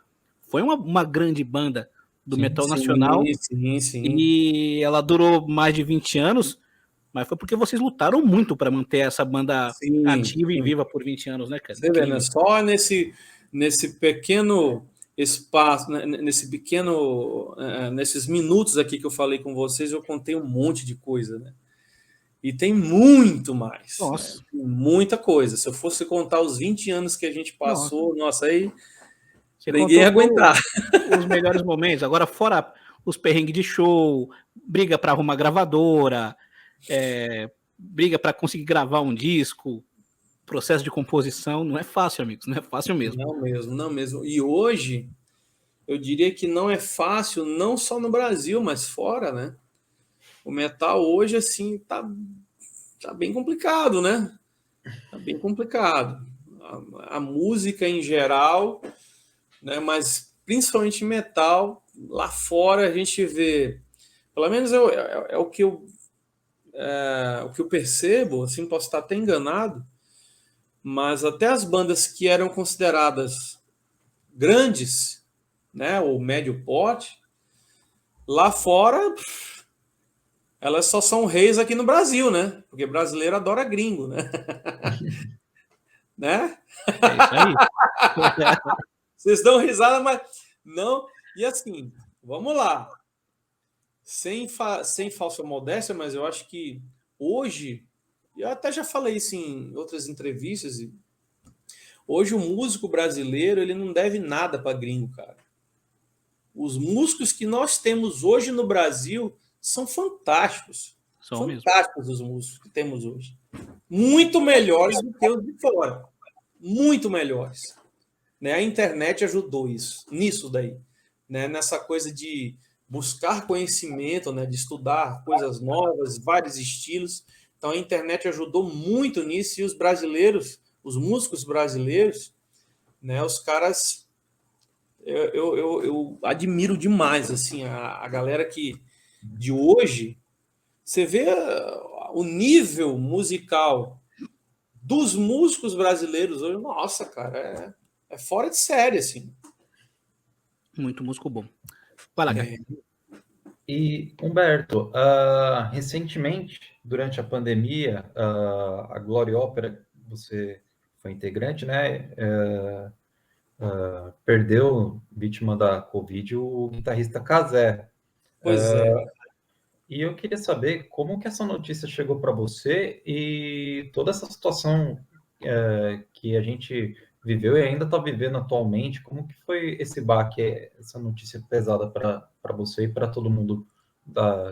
Speaker 1: foi uma grande banda do metal nacional,
Speaker 3: Sim.
Speaker 1: e ela durou mais de 20 anos, mas foi porque vocês lutaram muito para manter essa banda ativa e viva por 20 anos, né, cara?
Speaker 3: Você vê, né? Só nesse pequeno espaço, nesses minutos aqui que eu falei com vocês, eu contei um monte de coisa, né? E tem muito mais.
Speaker 1: Nossa.
Speaker 3: Né? Muita coisa. Se eu fosse contar os 20 anos que a gente passou, nossa aí
Speaker 1: você
Speaker 3: ninguém ia aguentar.
Speaker 1: Os melhores momentos. Agora, fora os perrengues de show, briga para arrumar gravadora, briga para conseguir gravar um disco, processo de composição, não é fácil, amigos, não é fácil mesmo.
Speaker 3: Não mesmo. E hoje, eu diria que não é fácil, não só no Brasil, mas fora, né? O metal hoje, assim, tá bem complicado, né? Tá bem complicado. A música em geral, né? Mas principalmente metal, lá fora a gente vê, pelo menos é o que eu percebo, assim, posso estar até enganado, mas até as bandas que eram consideradas grandes, né, ou médio porte, lá fora elas só são reis aqui no Brasil, né? Porque brasileiro adora gringo, né? Né?
Speaker 1: É isso aí.
Speaker 3: Vocês dão risada, mas não. E assim, vamos lá. Sem falsa modéstia, mas eu acho que hoje, eu até já falei isso em outras entrevistas, hoje o músico brasileiro ele não deve nada para gringo, cara. Os músicos que nós temos hoje no Brasil são fantásticos.
Speaker 1: São
Speaker 3: fantásticos mesmo. Os músicos que temos hoje. Muito melhores do que os de fora. Muito melhores. Né? A internet ajudou nisso daí. Né? Nessa coisa de buscar conhecimento, né? De estudar coisas novas, vários estilos. Então a internet ajudou muito nisso e os brasileiros, os músicos brasileiros, né? Os caras... Eu admiro demais assim, a galera que de hoje, você vê o nível musical dos músicos brasileiros hoje, nossa, cara, é fora de série, assim.
Speaker 1: Muito músico bom. Vai lá, cara.
Speaker 2: E, Humberto, recentemente, durante a pandemia, a Glory Opera, você foi integrante, né? Perdeu, vítima da Covid, o guitarrista Cazé.
Speaker 3: Pois é.
Speaker 2: E eu queria saber como que essa notícia chegou para você e toda essa situação que a gente viveu e ainda está vivendo atualmente, como que foi esse baque, essa notícia pesada para você e para todo mundo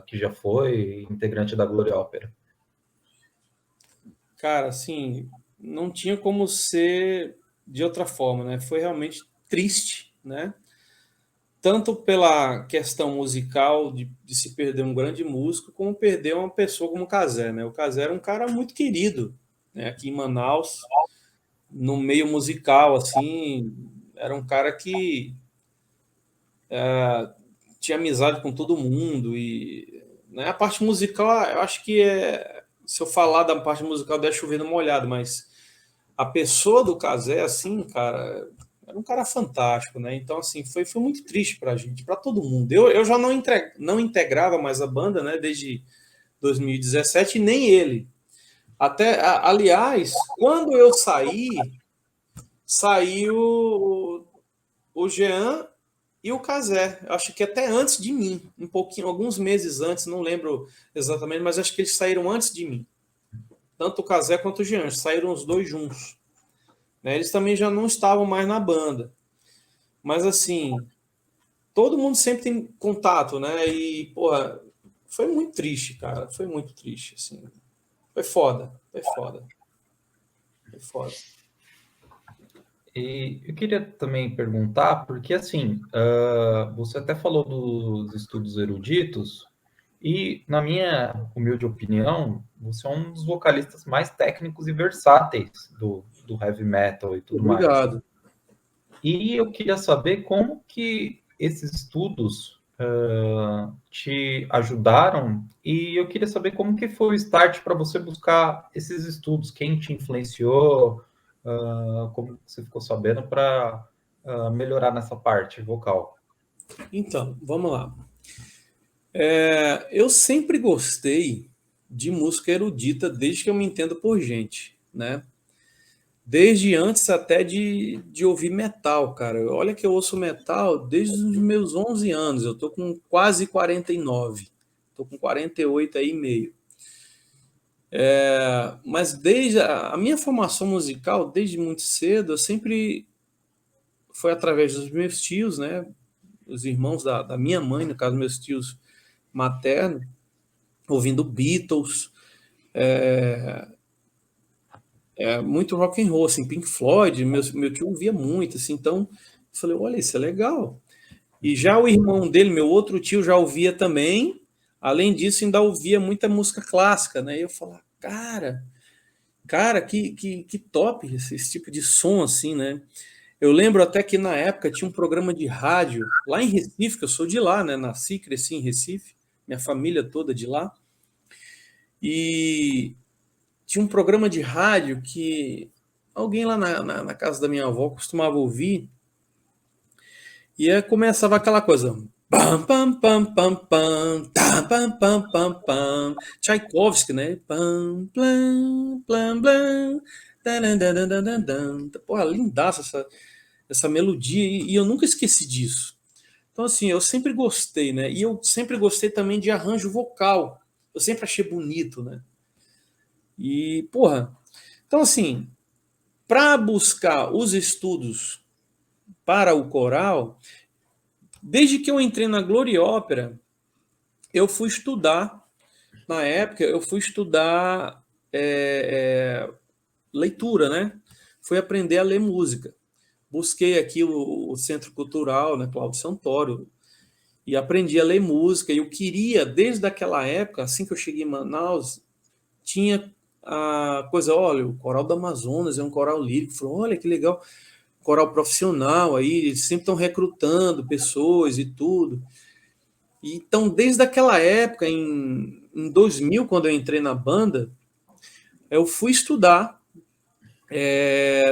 Speaker 2: que já foi integrante da Glory Opera?
Speaker 3: Cara, assim, não tinha como ser de outra forma, né? Foi realmente triste, né? Tanto pela questão musical de se perder um grande músico, como perder uma pessoa como o Cazé, né? O Cazé era um cara muito querido, né? Aqui em Manaus, no meio musical, assim, era um cara que tinha amizade com todo mundo e, né, a parte musical, eu acho que se eu falar da parte musical, deve chover no molhado, mas a pessoa do Cazé, assim, cara, era um cara fantástico, né? Então, assim, foi muito triste pra gente, pra todo mundo. Eu já não integrava mais a banda, né, desde 2017, e nem ele. Aliás, quando eu saiu o Jean e o Cazé, acho que até antes de mim, um pouquinho, alguns meses antes, não lembro exatamente, mas acho que eles saíram antes de mim. Tanto o Cazé quanto o Jean, saíram os dois juntos. Né? Eles também já não estavam mais na banda. Mas, assim, todo mundo sempre tem contato, né? E, porra, foi muito triste, cara. Foi muito triste, assim. Foi foda.
Speaker 2: E eu queria também perguntar, porque assim, você até falou dos estudos eruditos, e na minha humilde opinião, você é um dos vocalistas mais técnicos e versáteis do heavy metal e tudo mais.
Speaker 3: Obrigado.
Speaker 2: E eu queria saber como que esses estudos te ajudaram, e eu queria saber como que foi o start para você buscar esses estudos, quem te influenciou, como você ficou sabendo para melhorar nessa parte vocal.
Speaker 3: Então, vamos lá. Eu sempre gostei de música erudita desde que eu me entendo por gente, né? Desde antes até de ouvir metal, cara. Olha que eu ouço metal desde os meus 11 anos. Eu tô com quase 49. Tô com 48 aí e meio. Mas desde a minha formação musical, desde muito cedo, eu sempre foi através dos meus tios, né? Os irmãos da minha mãe, no caso, meus tios maternos, ouvindo Beatles, muito rock and roll, assim, Pink Floyd, meu tio ouvia muito, assim, então eu falei, olha, isso é legal. E já o irmão dele, meu outro tio, já ouvia também, além disso, ainda ouvia muita música clássica, né? E eu falava, cara, que top esse tipo de som, assim, né? Eu lembro até que na época tinha um programa de rádio lá em Recife, que eu sou de lá, né? Nasci, cresci em Recife, minha família toda de lá. E tinha um programa de rádio que alguém lá na casa da minha avó costumava ouvir, e aí começava aquela coisa. Pam, pam, pam, pam, pam, tá, pam, pam, pam, pam. Tchaikovsky, né? Pam, plam, plam, plam, taran, taran, taran, taran. Porra, lindaça essa melodia, e eu nunca esqueci disso. Então, assim, eu sempre gostei, né? E eu sempre gostei também de arranjo vocal. Eu sempre achei bonito, né? E, porra, então, assim, para buscar os estudos para o coral, desde que eu entrei na Gloriópera, eu fui estudar, na época, eu fui estudar leitura, né? Fui aprender a ler música. Busquei aqui o Centro Cultural, né, Cláudio Santoro, e aprendi a ler música. E eu queria, desde aquela época, assim que eu cheguei em Manaus, tinha a coisa, olha, o Coral do Amazonas é um coral lírico. Falei, olha que legal, coral profissional aí, eles sempre estão recrutando pessoas e tudo. E, então, desde aquela época, em 2000, quando eu entrei na banda, eu fui estudar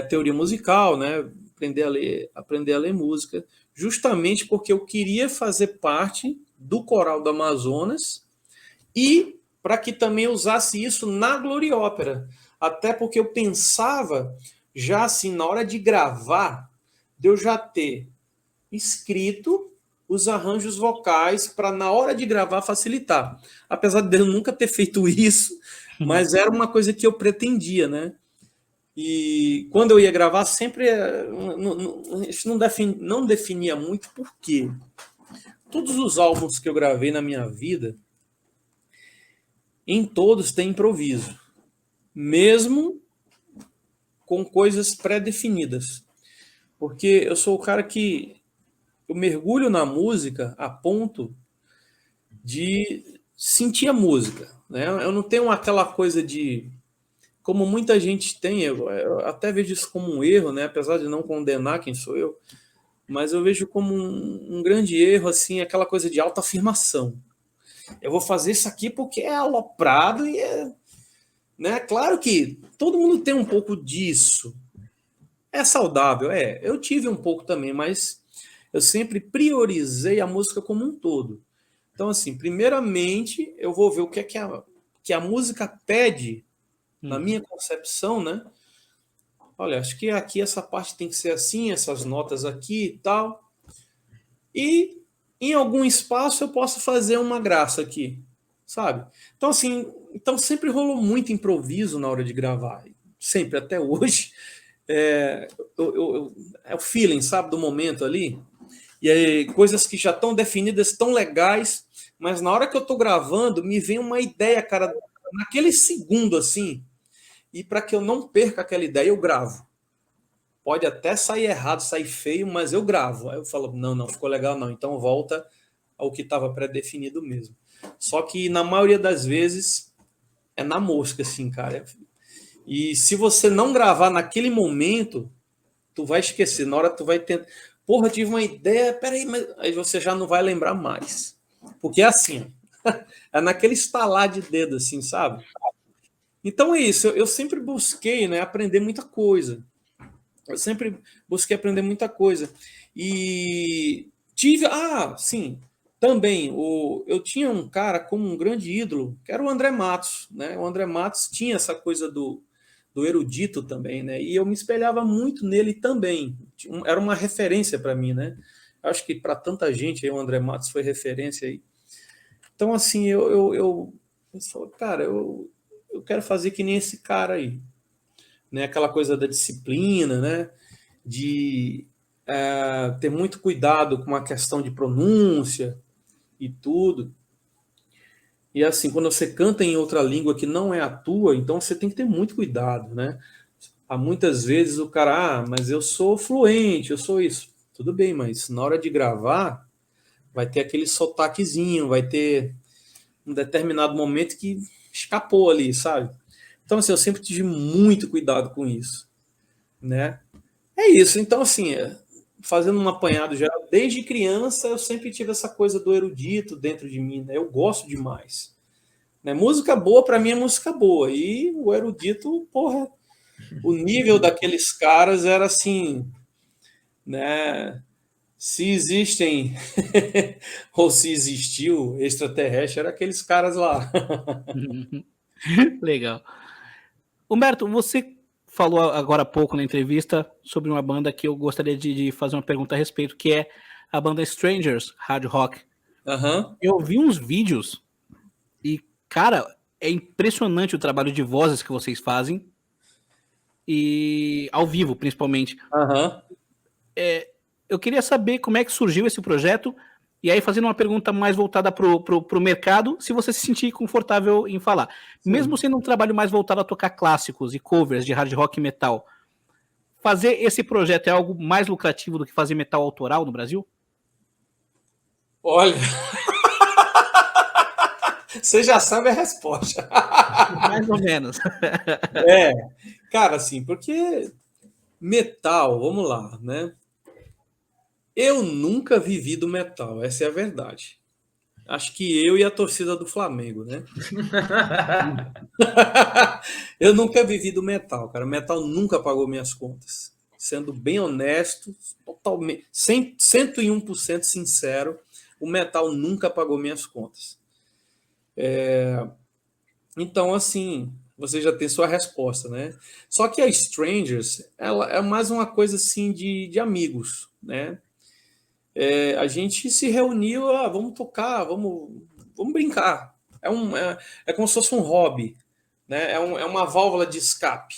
Speaker 3: teoria musical, né? Aprender a ler música, justamente porque eu queria fazer parte do Coral do Amazonas e para que também usasse isso na Gloriópera. Até porque eu pensava, já assim, na hora de gravar, de eu já ter escrito os arranjos vocais para, na hora de gravar, facilitar. Apesar de eu nunca ter feito isso, mas era uma coisa que eu pretendia, né? E quando eu ia gravar, sempre isso não definia muito, porque todos os álbuns que eu gravei na minha vida, em todos tem improviso, mesmo com coisas pré-definidas. Porque eu sou o cara que eu mergulho na música a ponto de sentir a música, né? Eu não tenho aquela coisa de, como muita gente tem, eu até vejo isso como um erro, né? Apesar de não condenar quem sou eu, mas eu vejo como um grande erro, assim, aquela coisa de autoafirmação. Eu vou fazer isso aqui porque é aloprado e é... Né? Claro que todo mundo tem um pouco disso. É saudável, eu tive um pouco também, mas eu sempre priorizei a música como um todo. Então, assim, primeiramente, eu vou ver o que é que a música pede, na minha concepção, né? Olha, acho que aqui essa parte tem que ser assim, essas notas aqui e tal. E em algum espaço eu posso fazer uma graça aqui, sabe? Então, assim, sempre rolou muito improviso na hora de gravar. Sempre, até hoje. É o feeling, sabe, do momento ali. E aí, coisas que já estão definidas, tão legais, mas na hora que eu estou gravando, me vem uma ideia, cara, naquele segundo, assim, e para que eu não perca aquela ideia, eu gravo. Pode até sair errado, sair feio, mas eu gravo. Aí eu falo, não, ficou legal não, então volta ao que estava pré-definido mesmo. Só que na maioria das vezes é na mosca, assim, cara. E se você não gravar naquele momento, tu vai esquecer. Na hora tu vai ter... porra, tive uma ideia, peraí, mas aí você já não vai lembrar mais. Porque é assim, é naquele estalar de dedo, assim, sabe? Então é isso, eu sempre busquei, né, aprender muita coisa. Eu sempre busquei aprender muita coisa. E tive, sim, também, eu tinha um cara como um grande ídolo, que era o André Matos, né? O André Matos tinha essa coisa do erudito também, né? E eu me espelhava muito nele também. Era uma referência para mim, né? Acho que para tanta gente aí, o André Matos foi referência aí. Então, assim, eu falo, cara, eu quero fazer que nem esse cara aí, né? Aquela coisa da disciplina, né? De ter muito cuidado com a questão de pronúncia e tudo. E assim, quando você canta em outra língua que não é a tua, então você tem que ter muito cuidado, né? Há muitas vezes o cara, mas eu sou fluente, eu sou isso. Tudo bem, mas na hora de gravar, vai ter aquele sotaquezinho, vai ter um determinado momento que escapou ali, sabe? Então, assim, eu sempre tive muito cuidado com isso, né? É isso. Então, assim, fazendo um apanhado geral, desde criança eu sempre tive essa coisa do erudito dentro de mim, né? Eu gosto demais. Né? Música boa, para mim, é música boa. E o erudito, porra, o nível daqueles caras era assim, né? Se existem ou se existiu extraterrestre, era aqueles caras lá.
Speaker 1: Legal. Humberto, você falou agora há pouco na entrevista sobre uma banda que eu gostaria de fazer uma pergunta a respeito, que é a banda Strangers, hard rock.
Speaker 3: Uhum.
Speaker 1: Eu vi uns vídeos e, cara, é impressionante o trabalho de vozes que vocês fazem, e ao vivo, principalmente.
Speaker 3: Uhum.
Speaker 1: Eu queria saber como é que surgiu esse projeto, e aí fazendo uma pergunta mais voltada pro mercado, se você se sentir confortável em falar.
Speaker 3: Sim.
Speaker 1: Mesmo sendo um trabalho mais voltado a tocar clássicos e covers de hard rock e metal, fazer esse projeto é algo mais lucrativo do que fazer metal autoral no Brasil?
Speaker 3: Olha, você já sabe a resposta.
Speaker 1: Mais ou menos.
Speaker 3: Cara, assim, porque metal, vamos lá, né? Eu nunca vivi do metal, essa é a verdade. Acho que eu e a torcida do Flamengo, né? Eu nunca vivi do metal, cara. Metal nunca pagou minhas contas. Sendo bem honesto, totalmente, 101% sincero, o metal nunca pagou minhas contas. Então, assim, você já tem sua resposta, né? Só que a Strangers, ela é mais uma coisa assim de amigos, né? A gente se reuniu, vamos tocar, vamos brincar. É como se fosse um hobby, né? É uma válvula de escape,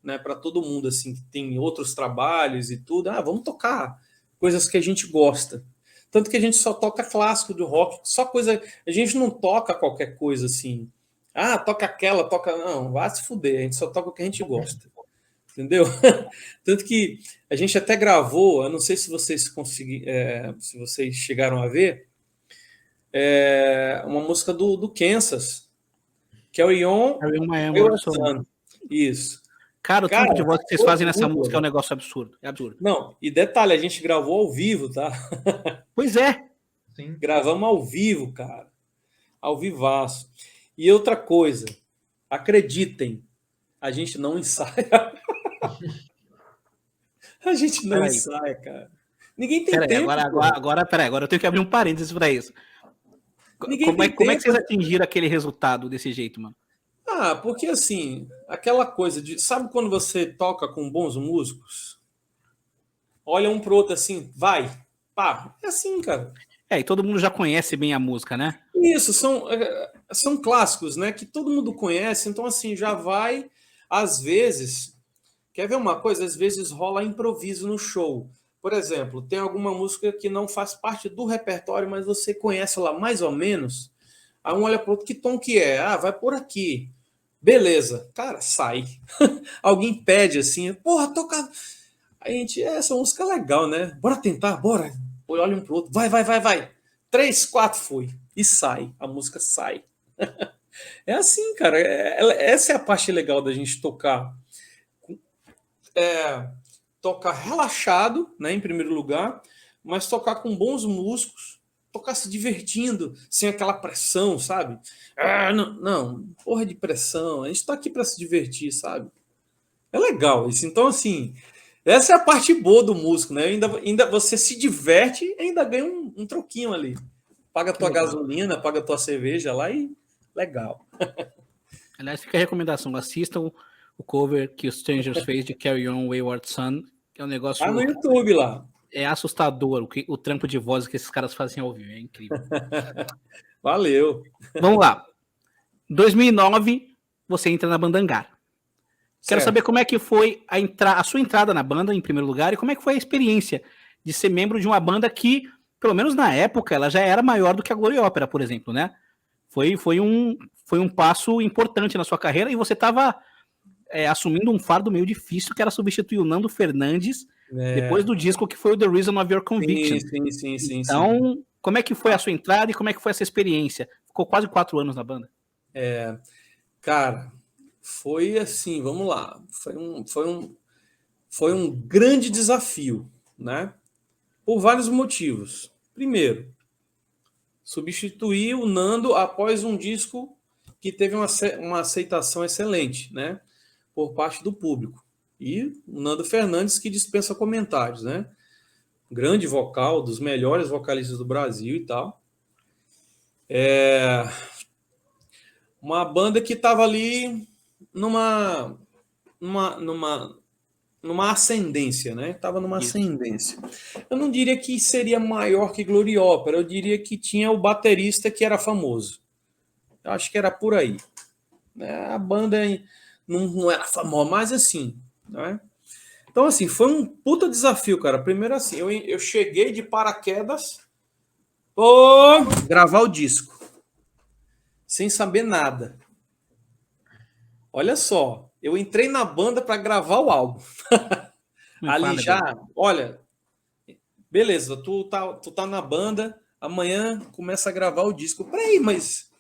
Speaker 3: né? Para todo mundo assim que tem outros trabalhos e tudo. Vamos tocar coisas que a gente gosta. Tanto que a gente só toca clássico do rock, só coisa. A gente não toca qualquer coisa assim. Toca aquela, toca. Não, vá se fuder, a gente só toca o que a gente gosta. Entendeu? Tanto que a gente até gravou, eu não sei se vocês se vocês chegaram a ver, uma música do Kansas, que é o Ion Sun. Isso.
Speaker 1: Cara, o tempo de voz que vocês fazem nessa música é um negócio absurdo. É absurdo.
Speaker 3: Não, e detalhe, a gente gravou ao vivo, tá?
Speaker 1: Pois é.
Speaker 2: Sim.
Speaker 3: Gravamos ao vivo, cara. Ao vivaço. E outra coisa, acreditem, a gente não ensaia. A gente não ensaia, cara. Ninguém tem tempo.
Speaker 1: Agora eu tenho que abrir um parênteses para isso. Como é que vocês atingiram aquele resultado desse jeito, mano?
Speaker 3: Porque assim, aquela coisa de. Sabe quando você toca com bons músicos? Olha um pro outro assim, vai, pá. É assim, cara.
Speaker 1: E todo mundo já conhece bem a música, né?
Speaker 3: Isso, são clássicos, né? Que todo mundo conhece, então assim, já vai, às vezes. Quer ver uma coisa? Às vezes rola improviso no show. Por exemplo, tem alguma música que não faz parte do repertório, mas você conhece lá mais ou menos. Aí um olha para o outro, que tom que é? Vai por aqui. Beleza. Cara, sai. Alguém pede assim, porra, toca. A gente, essa música é legal, né? Bora tentar, bora. Olha um pro outro, vai. 3, 4, foi. E sai. A música sai. É assim, cara. Essa é a parte legal da gente tocar. tocar relaxado, né, em primeiro lugar, mas tocar com bons músicos, tocar se divertindo, sem aquela pressão, sabe? Ah, não, porra de pressão, a gente tá aqui para se divertir, sabe? É legal isso. Então, assim, essa é a parte boa do músico, né? Ainda você se diverte e ainda ganha um troquinho ali. Paga tua gasolina, paga tua cerveja lá e legal.
Speaker 1: Aliás, fica a recomendação, assistam o cover que o Strangers fez de Carry On Wayward Son, que é um negócio...
Speaker 3: Tá no YouTube lá.
Speaker 1: É assustador o trampo de voz que esses caras fazem ao vivo, é incrível.
Speaker 3: Valeu.
Speaker 1: Vamos lá. 2009, você entra na banda Hangar. Quero saber como é que foi a sua entrada na banda, em primeiro lugar, e como é que foi a experiência de ser membro de uma banda que, pelo menos na época, ela já era maior do que a Glory Opera, por exemplo, né? Foi um passo importante na sua carreira e você estava assumindo um fardo meio difícil, que era substituir o Nando Fernandes depois do disco que foi o The Reason of Your Conviction.
Speaker 3: Sim.
Speaker 1: Então, como é que foi a sua entrada e como é que foi essa experiência? Ficou quase 4 anos na banda.
Speaker 3: Cara, foi assim, vamos lá. Foi um grande desafio, né? Por vários motivos. Primeiro, substituir o Nando após um disco que teve uma aceitação excelente, né? Por parte do público. E o Nando Fernandes, que dispensa comentários, né? Grande vocal, dos melhores vocalistas do Brasil e tal. Uma banda que estava ali numa ascendência, né? Estava numa ascendência. Eu não diria que seria maior que Glory Opera, eu diria que tinha o baterista que era famoso. Eu acho que era por aí. A banda não era famosa, mas assim, né? Então, assim, foi um puta desafio, cara. Primeiro, assim, eu cheguei de paraquedas gravar o disco, sem saber nada. Olha só, eu entrei na banda para gravar o álbum. Ali já, olha, beleza, tu tá na banda, amanhã começa a gravar o disco. Peraí, mas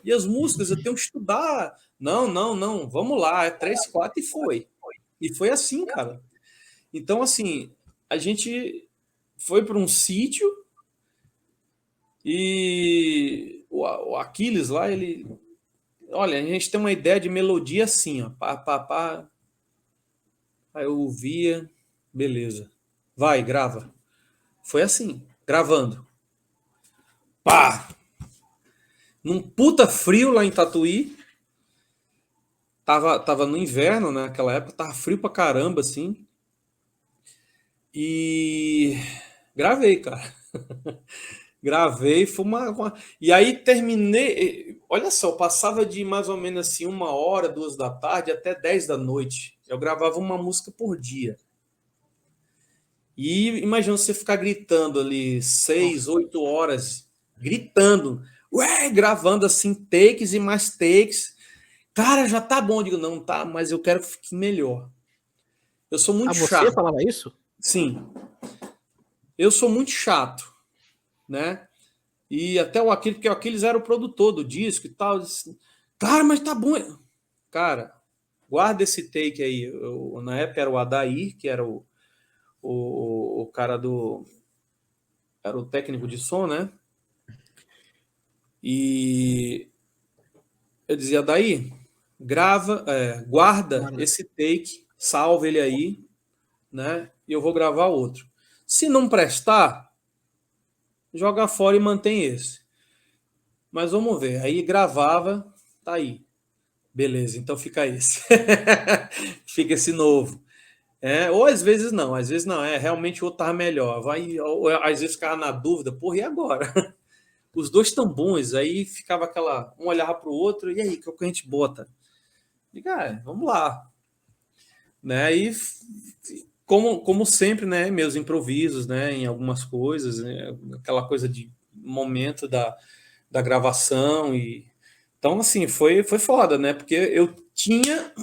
Speaker 3: e as músicas? Eu tenho que estudar. Não, vamos lá, é 3, 4 e foi. E foi assim, cara. Então, assim, a gente foi para um sítio e o Aquiles lá, ele... Olha, a gente tem uma ideia de melodia assim, ó. Pá. Aí eu ouvia, beleza. Vai, grava. Foi assim, gravando. Pá! Num puta frio lá em Tatuí. Tava no inverno, né? Naquela época, tava frio pra caramba, assim. E gravei, cara. Gravei, foi E aí terminei. Olha só, passava de mais ou menos assim 1h, 2 da tarde até 10 da noite. Eu gravava uma música por dia. E imagina você ficar gritando ali 6, 8 horas, gritando, gravando assim, takes e mais takes. Cara, já tá bom. Eu digo, não, tá, mas eu quero que fique melhor. Eu sou muito chato.
Speaker 1: Você falava isso?
Speaker 3: Sim. Eu sou muito chato, né? E até o Aquiles, porque o Aquiles era o produtor do disco e tal. Disse, cara, mas tá bom. Cara, guarda esse take aí. Na época era o Adair, que era o cara do... Era o técnico de som, né? E eu dizia, Adair, guarda esse take, salva ele aí, né? E eu vou gravar outro. Se não prestar, joga fora e mantém esse. Mas vamos ver. Aí gravava, tá aí. Beleza, então fica esse. Fica esse novo. Ou às vezes não, realmente o outro tava melhor. Ou às vezes ficava na dúvida, porra, e agora? Os dois tão bons, aí ficava aquela, um olhava para o outro, e aí, que é o que a gente bota? Diga, vamos lá. Né? E como sempre, né, meus improvisos, né, em algumas coisas, né, aquela coisa de momento da gravação. Então, assim, foi foda, né? Porque eu tinha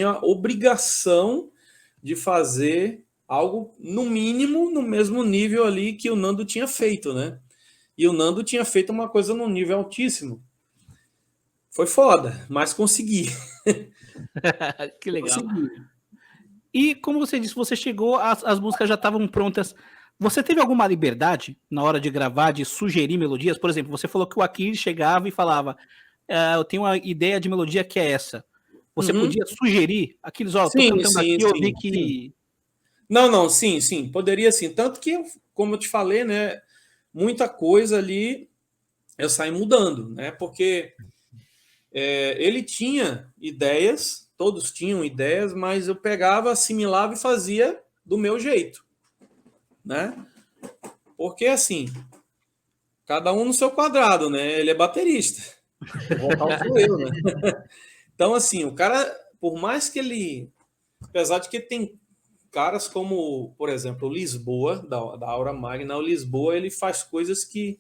Speaker 3: a obrigação de fazer algo, no mínimo, no mesmo nível ali que o Nando tinha feito, né? E o Nando tinha feito uma coisa num nível altíssimo. Foi foda, mas consegui.
Speaker 1: Que legal.
Speaker 3: Consegui.
Speaker 1: E como você disse, você chegou, as músicas já estavam prontas. Você teve alguma liberdade na hora de gravar, de sugerir melodias? Por exemplo, você falou que o Aquiles chegava e falava: eu tenho uma ideia de melodia que é essa. Você
Speaker 3: Uhum.
Speaker 1: podia sugerir? Aquiles, ó, tô
Speaker 3: Sim,
Speaker 1: cantando
Speaker 3: sim,
Speaker 1: aqui, eu vi
Speaker 3: sim,
Speaker 1: que.
Speaker 3: sim. Não, sim, poderia sim. Tanto que, como eu te falei, né, muita coisa ali eu saí mudando, né, porque ele tinha ideias, todos tinham ideias, mas eu pegava, assimilava e fazia do meu jeito, né? Porque assim, cada um no seu quadrado, né? Ele é baterista, o vocal sou eu, né? Então, assim, o cara, por mais que ele, apesar de que tem caras como, por exemplo, o Lisboa, da Aura Magna, o Lisboa, ele faz coisas que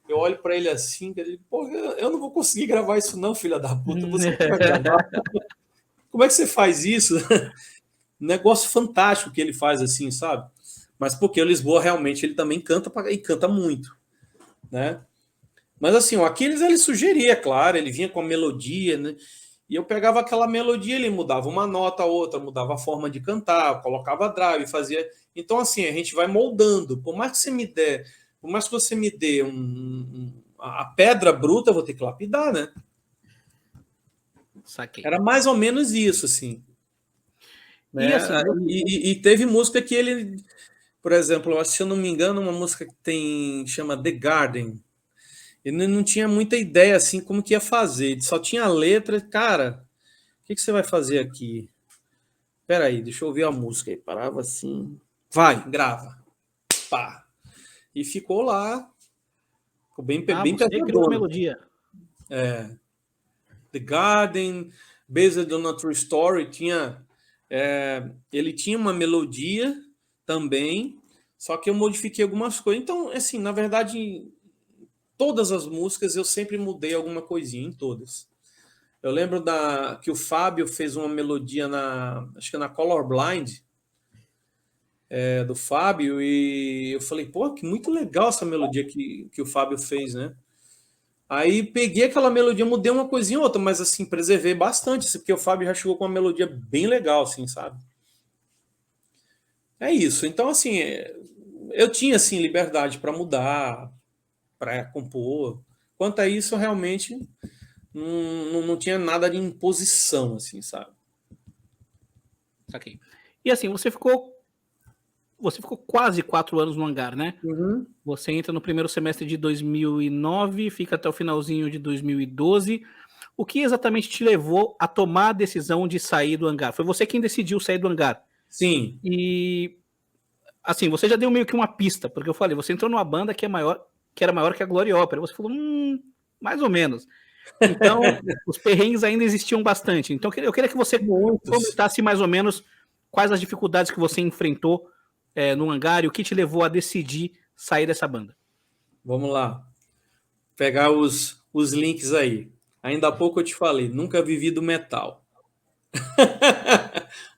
Speaker 3: eu olho para ele assim, que ele, pô, eu não vou conseguir gravar isso não, filha da puta, você que vai gravar. Como é que você faz isso? Um negócio fantástico que ele faz assim, sabe? Mas porque o Lisboa realmente ele também canta e canta muito, né? Mas assim, o Aquiles ele sugeria, claro, ele vinha com a melodia, né? E eu pegava aquela melodia, ele mudava uma nota, outra, mudava a forma de cantar, colocava drive, fazia. Então, assim, a gente vai moldando. Por mais que você me dê a pedra bruta, eu vou ter que lapidar, né?
Speaker 1: Saquei.
Speaker 3: Era mais ou menos isso, assim.
Speaker 1: E
Speaker 3: Né?
Speaker 1: assim,
Speaker 3: E teve música que ele, por exemplo, se eu não me engano, uma música que chama The Garden. Ele não tinha muita ideia assim como que ia fazer, ele só tinha a letra, cara. O que você vai fazer aqui? Espera aí, deixa eu ouvir a música aí. Parava assim, vai, grava, pá. E ficou lá, ficou bem
Speaker 1: você criou a
Speaker 3: pesadona.
Speaker 1: melodia.
Speaker 3: The Garden, Based on a True Story, ele tinha uma melodia também, só que eu modifiquei algumas coisas. Então, assim, na verdade, todas as músicas eu sempre mudei alguma coisinha, em todas. Eu lembro que o Fábio fez uma melodia acho que na Colorblind, do Fábio, e eu falei, pô, que muito legal essa melodia que o Fábio fez, né? Aí peguei aquela melodia, mudei uma coisinha ou outra, mas assim, preservei bastante, porque o Fábio já chegou com uma melodia bem legal, assim, sabe? É isso. Então, assim, eu tinha, assim, liberdade para mudar, para compor. Quanto a isso, realmente, não tinha nada de imposição, assim, sabe?
Speaker 1: Saquei. E assim, você ficou quase 4 anos no hangar, né?
Speaker 3: Uhum.
Speaker 1: Você entra no primeiro semestre de 2009, fica até o finalzinho de 2012. O que exatamente te levou a tomar a decisão de sair do hangar? Foi você quem decidiu sair do hangar.
Speaker 3: Sim.
Speaker 1: E assim, você já deu meio que uma pista, porque eu falei, você entrou numa banda que era maior que a Glória Ópera. Você falou, mais ou menos. Então, os perrengues ainda existiam bastante. Então, eu queria que você
Speaker 3: Muitos.
Speaker 1: comentasse mais ou menos quais as dificuldades que você enfrentou no hangar e o que te levou a decidir sair dessa banda.
Speaker 3: Vamos lá. Pegar os links aí. Ainda há pouco eu te falei, nunca vivi do metal.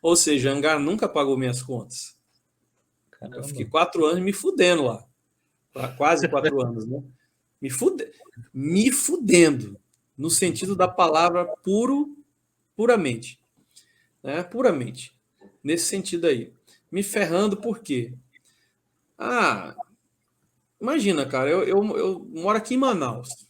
Speaker 3: Ou seja, Hangar nunca pagou minhas contas. Eu fiquei 4 anos me fudendo lá. Quase 4 anos, né? Me fudendo. No sentido da palavra puramente. Né? Puramente. Nesse sentido aí. Me ferrando por quê? Imagina, cara, eu moro aqui em Manaus.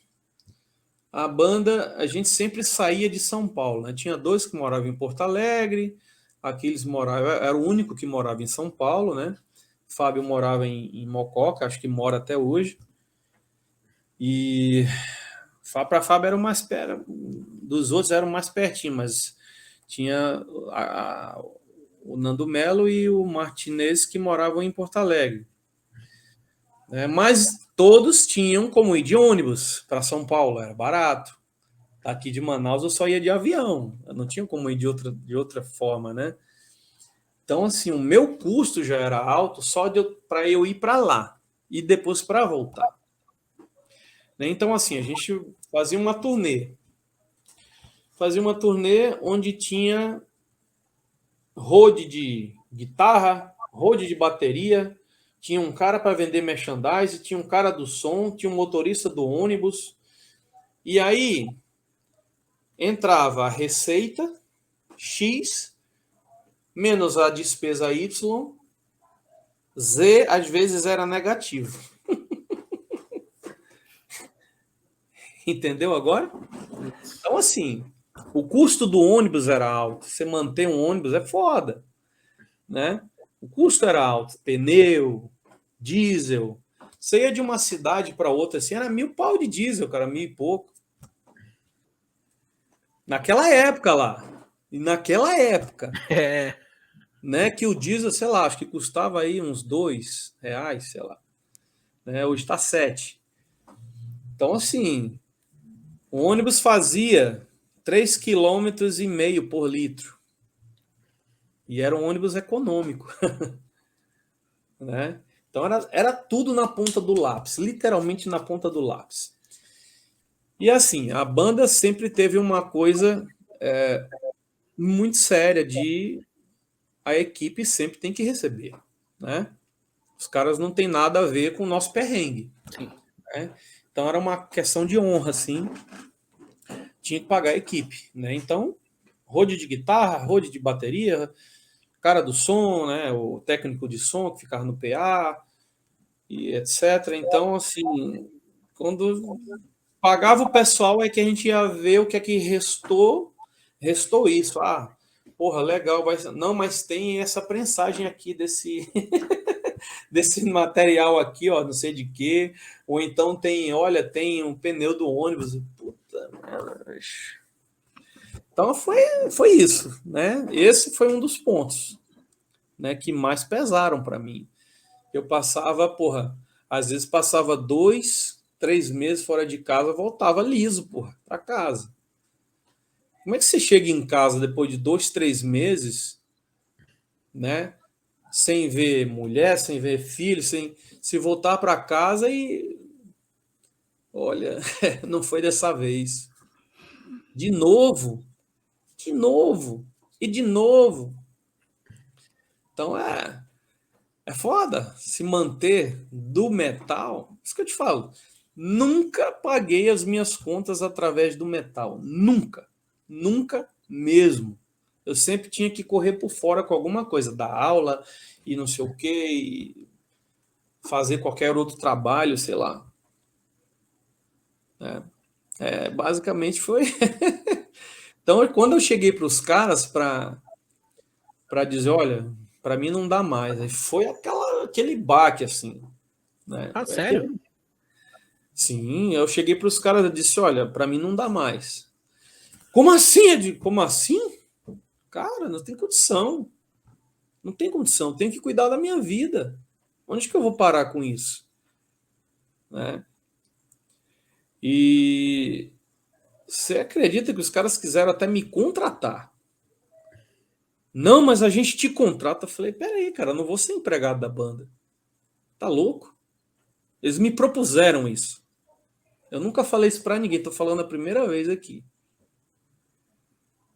Speaker 3: A banda, a gente sempre saía de São Paulo, né? Tinha 2 que moravam em Porto Alegre, aqueles moravam, era o único que morava em São Paulo, né? Fábio morava em Mococa, acho que mora até hoje. E para Fábio era o mais perto, dos outros era o mais pertinho, mas tinha o Nando Melo e o Martinez que moravam em Porto Alegre. Mas todos tinham como ir de ônibus para São Paulo, era barato. Aqui de Manaus eu só ia de avião, eu não tinha como ir de outra forma, né? Então, assim, o meu custo já era alto só para eu ir para lá e depois para voltar. Então, assim, a gente fazia uma turnê. Fazia uma turnê onde tinha road de guitarra, road de bateria, tinha um cara para vender merchandise, tinha um cara do som, tinha um motorista do ônibus. E aí entrava a receita X menos a despesa Y, Z às vezes era negativo. Entendeu agora? Então, assim, o custo do ônibus era alto. Você manter um ônibus é foda, né? O custo era alto. Pneu, diesel. Você ia de uma cidade para outra, assim, era 1.000 pau de diesel, cara, 1.000 e pouco. Naquela época lá. E naquela época, né, que o diesel, sei lá, acho que custava aí uns R$2, sei lá. Né? Hoje está 7. Então, assim, o ônibus fazia 3,5 km por litro. E era um ônibus econômico. Né? Então, era tudo na ponta do lápis, literalmente na ponta do lápis. E assim, a banda sempre teve uma coisa muito séria de a equipe sempre tem que receber, né? Os caras não tem nada a ver com o nosso perrengue. Né? Então era uma questão de honra, assim. Tinha que pagar a equipe, né? Então, road de guitarra, road de bateria, cara do som, né? O técnico de som que ficava no PA e etc. Então, assim, quando pagava o pessoal é que a gente ia ver o que é que restou isso. Ah, porra, legal, não, mas tem essa prensagem aqui desse desse material aqui, ó, não sei de quê, ou então tem, olha, tem um pneu do ônibus. Puta merda. Então foi isso, né? Esse foi um dos pontos, né, que mais pesaram para mim. Eu passava, porra, às vezes passava 2, 3 meses fora de casa, voltava liso, porra, para casa. Como é que você chega em casa depois de 2, 3 meses, né? Sem ver mulher, sem ver filho, sem se voltar para casa e olha, não foi dessa vez. De novo e de novo. Então é foda se manter do metal. Isso que eu te falo. Nunca paguei as minhas contas através do metal. Nunca mesmo. Eu sempre tinha que correr por fora com alguma coisa, dar aula e não sei o quê, e fazer qualquer outro trabalho, sei lá. Basicamente foi. Então, quando eu cheguei para os caras para dizer, olha, para mim não dá mais, aí foi aquele baque assim, né?
Speaker 1: Ah, sério?
Speaker 3: Sim, eu cheguei para os caras e disse, olha, para mim não dá mais. Como assim, Ed? Como assim? Cara, não tem condição. Não tem condição. Tenho que cuidar da minha vida. Onde que eu vou parar com isso? Né? E você acredita que os caras quiseram até me contratar? Não, mas a gente te contrata. Eu falei, peraí, cara, eu não vou ser empregado da banda. Tá louco? Eles me propuseram isso. Eu nunca falei isso pra ninguém. Tô falando a primeira vez aqui.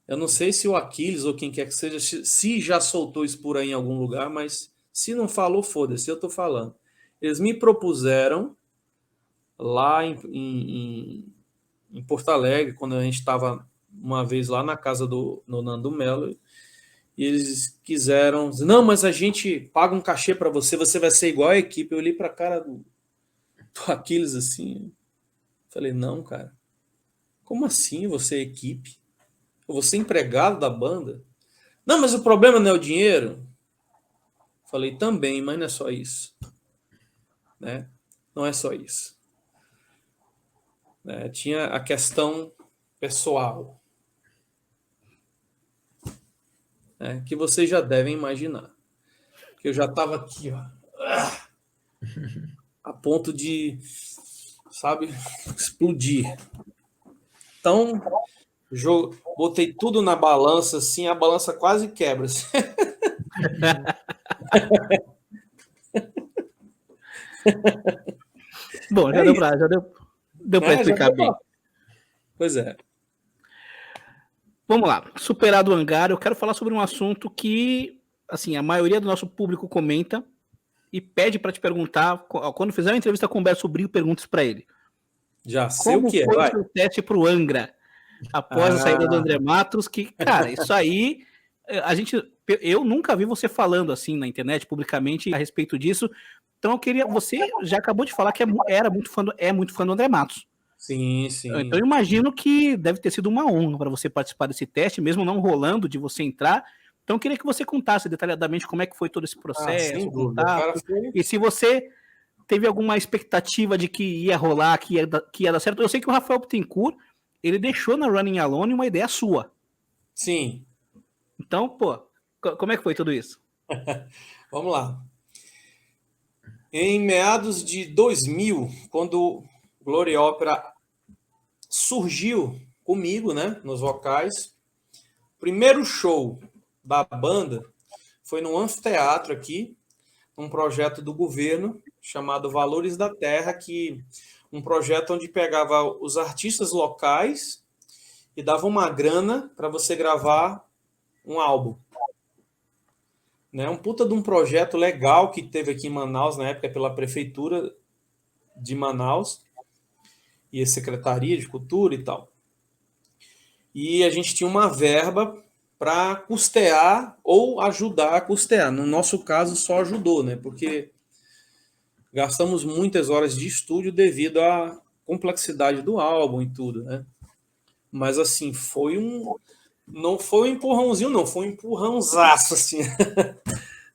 Speaker 3: Eu não sei se o Aquiles ou quem quer que seja, se já soltou isso por aí em algum lugar, mas se não falou, foda-se, eu tô falando. Eles me propuseram lá em Porto Alegre, quando a gente estava uma vez lá na casa do Nando Melo, e eles quiseram, não, mas a gente paga um cachê para você, você vai ser igual a equipe. Eu olhei para a cara do Aquiles assim, falei, não, cara, como assim você é equipe? Eu vou ser empregado da banda? Não, mas o problema não é o dinheiro? Falei, também, mas não é só isso. Né? Não é só isso. Tinha a questão pessoal, que vocês já devem imaginar. Que eu já estava aqui, ó, a ponto de, sabe, explodir. Então, botei tudo na balança, assim, a balança quase quebra. Assim.
Speaker 1: Bom, já deu para explicar bem.
Speaker 3: Pois é.
Speaker 1: Vamos lá. Superado o hangar, eu quero falar sobre um assunto que, assim, a maioria do nosso público comenta e pede para te perguntar. Quando fizer uma entrevista com o Humberto Sobrinho, pergunta isso para ele.
Speaker 3: Já sei o que é.
Speaker 1: Como foi o teste para o Angra? Após a saída do André Matos, que, cara, isso aí, a gente eu nunca vi você falando assim na internet, publicamente, a respeito disso. Então eu queria, você já acabou de falar que é muito fã do André Matos.
Speaker 3: Sim, sim.
Speaker 1: Então eu imagino que deve ter sido uma honra para você participar desse teste, mesmo não rolando de você entrar. Então eu queria que você contasse detalhadamente como é que foi todo esse processo,
Speaker 3: sem dúvida,
Speaker 1: contato,
Speaker 3: cara, foi...
Speaker 1: e se você teve alguma expectativa de que ia rolar, que ia dar certo. Eu sei que o Rafael Bittencourt, ele deixou na Running Alone uma ideia sua.
Speaker 3: Sim.
Speaker 1: Então, pô, como é que foi tudo isso?
Speaker 3: Vamos lá. Em meados de 2000, quando Glory Opera surgiu comigo, né, nos vocais, o primeiro show da banda foi no anfiteatro aqui, um projeto do governo chamado Valores da Terra, um projeto onde pegava os artistas locais e dava uma grana para você gravar um álbum. Né? Um puta de um projeto legal que teve aqui em Manaus, na época, pela Prefeitura de Manaus e a Secretaria de Cultura e tal. E a gente tinha uma verba para custear ou ajudar a custear. No nosso caso, só ajudou, né? Porque gastamos muitas horas de estúdio devido à complexidade do álbum e tudo, né? Mas, assim, não foi um empurrãozinho, não. Foi um empurrãozaço, assim.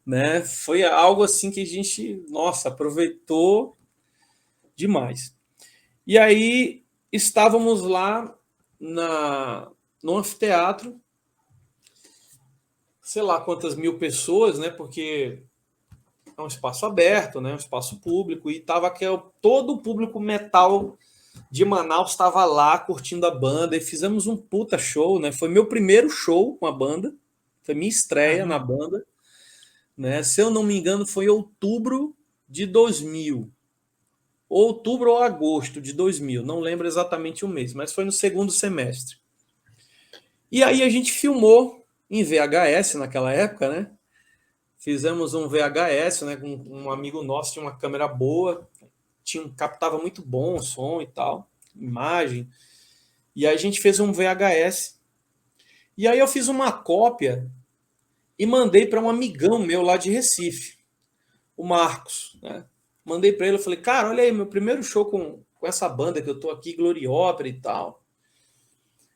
Speaker 3: Né? Foi algo assim que a gente, nossa, aproveitou demais. E aí estávamos lá no anfiteatro, sei lá quantas mil pessoas, né? Porque é um espaço aberto, né? Um espaço público, e tava todo o público metal de Manaus estava lá curtindo a banda, e fizemos um puta show, né? Foi meu primeiro show com a banda, foi minha estreia na banda. Né? Se eu não me engano, foi em outubro de 2000. Outubro ou agosto de 2000. Não lembro exatamente o mês, mas foi no segundo semestre. E aí a gente filmou em VHS naquela época, né? Fizemos um VHS, né? Com um amigo nosso, tinha uma câmera boa, captava muito bom o som e tal, imagem. E aí a gente fez um VHS. E aí eu fiz uma cópia e mandei para um amigão meu lá de Recife, o Marcos, né? Mandei para ele, eu falei, cara, olha aí, meu primeiro show com essa banda que eu tô aqui, Glory Opera e tal.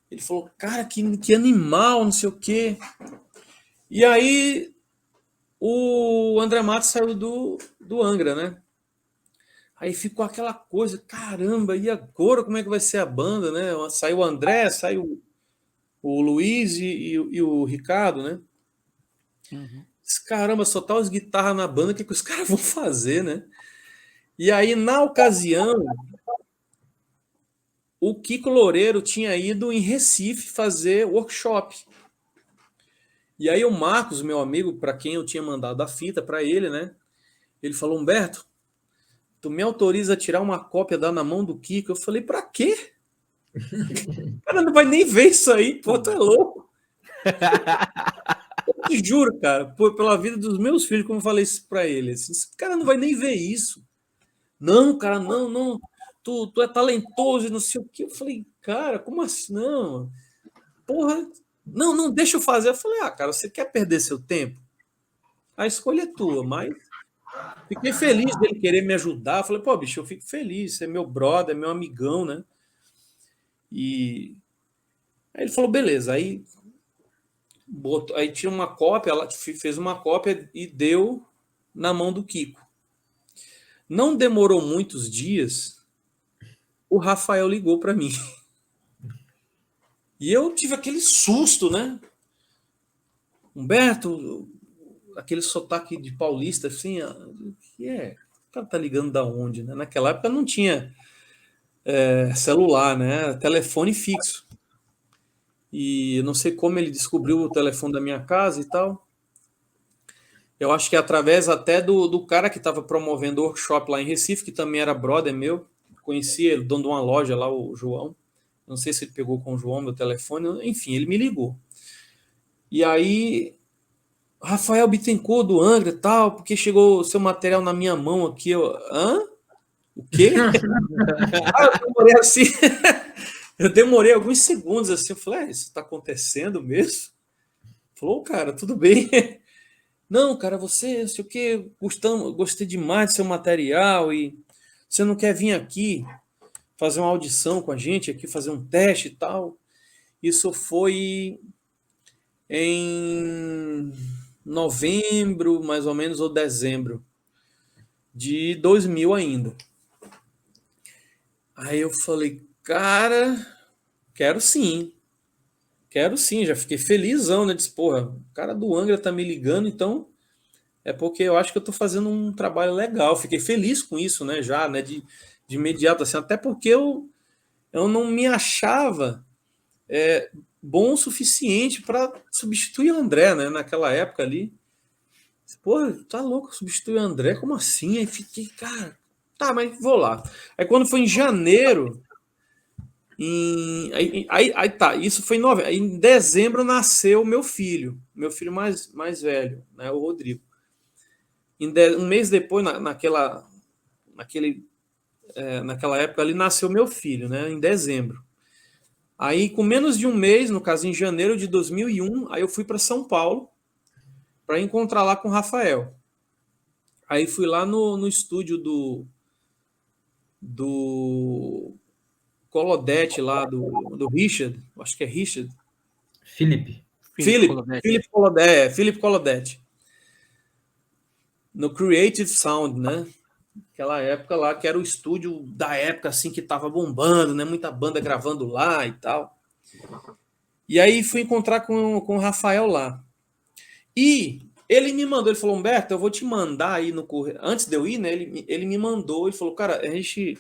Speaker 3: Ele falou, cara, que animal, não sei o quê. E aí o André Matos saiu do Angra, né? Aí ficou aquela coisa, caramba, e agora como é que vai ser a banda, né? Saiu o André, saiu o Luiz e o Ricardo, né? Uhum. Caramba, só tá as guitarras na banda, o que os caras vão fazer, né? E aí, na ocasião, o Kiko Loureiro tinha ido em Recife fazer workshop. E aí o Marcos, meu amigo, para quem eu tinha mandado a fita para ele, né? Ele falou, Humberto, tu me autoriza a tirar uma cópia da na mão do Kiko? Eu falei, para quê? O cara não vai nem ver isso aí, pô, tu é louco. Eu te juro, cara, pela vida dos meus filhos, como eu falei isso pra ele, assim, esse cara não vai nem ver isso. Não, cara, não, tu é talentoso e não sei o que. Eu falei, cara, como assim? Não, porra, não, deixa eu fazer. Eu falei, cara, você quer perder seu tempo? A escolha é tua, mas fiquei feliz dele querer me ajudar. Eu falei, pô, bicho, eu fico feliz, você é meu brother, é meu amigão, né? E aí ele falou, beleza, aí tinha uma cópia, ela fez uma cópia e deu na mão do Kiko. Não demorou muitos dias, o Rafael ligou para mim. E eu tive aquele susto, né? Humberto, aquele sotaque de paulista, assim, o que é? O cara tá ligando da onde, né? Naquela época não tinha celular, né? Telefone fixo. E não sei como ele descobriu o telefone da minha casa e tal. Eu acho que através até do cara que estava promovendo o workshop lá em Recife, que também era brother meu. Conheci ele, dono de uma loja lá, o João. Não sei se ele pegou com o João meu telefone. Enfim, ele me ligou. E aí, Rafael Bittencourt do Angra e tal, porque chegou o seu material na minha mão aqui. Hã? O quê? Eu demorei assim... Eu demorei alguns segundos assim, eu falei, isso está acontecendo mesmo? Falou, cara, tudo bem? Não, cara, você, não sei o que, gostei demais do seu material e você não quer vir aqui fazer uma audição com a gente aqui, fazer um teste e tal. Isso foi em novembro, mais ou menos, ou dezembro de 2000 ainda. Aí eu falei, cara, quero sim, já fiquei felizão, né? Disse, porra, o cara do Angra tá me ligando, então é porque eu acho que eu tô fazendo um trabalho legal. Fiquei feliz com isso, né? Já, né? De imediato, assim, até porque eu não me achava bom o suficiente para substituir o André, né? Naquela época ali. Pô, tá louco, substituir o André? Como assim? Aí fiquei, cara, tá, mas vou lá. Aí quando foi em janeiro, aí tá, isso foi em novembro. Aí em dezembro nasceu meu filho mais velho, né? O Rodrigo. Um mês depois, naquela época ali, nasceu meu filho, né? Em dezembro. Aí, com menos de um mês, no caso, em janeiro de 2001, aí eu fui para São Paulo para encontrar lá com o Rafael. Aí fui lá no estúdio do Colodete lá, do Richard, acho que é Richard.
Speaker 2: Felipe
Speaker 3: Colodete. No Creative Sound, né? Aquela época lá, que era o estúdio da época, assim, que tava bombando, né? Muita banda gravando lá e tal. E aí fui encontrar com o Rafael lá. E ele me mandou, ele falou, Humberto, eu vou te mandar aí no correio. Antes de eu ir, né? Ele me mandou e falou, cara, a gente,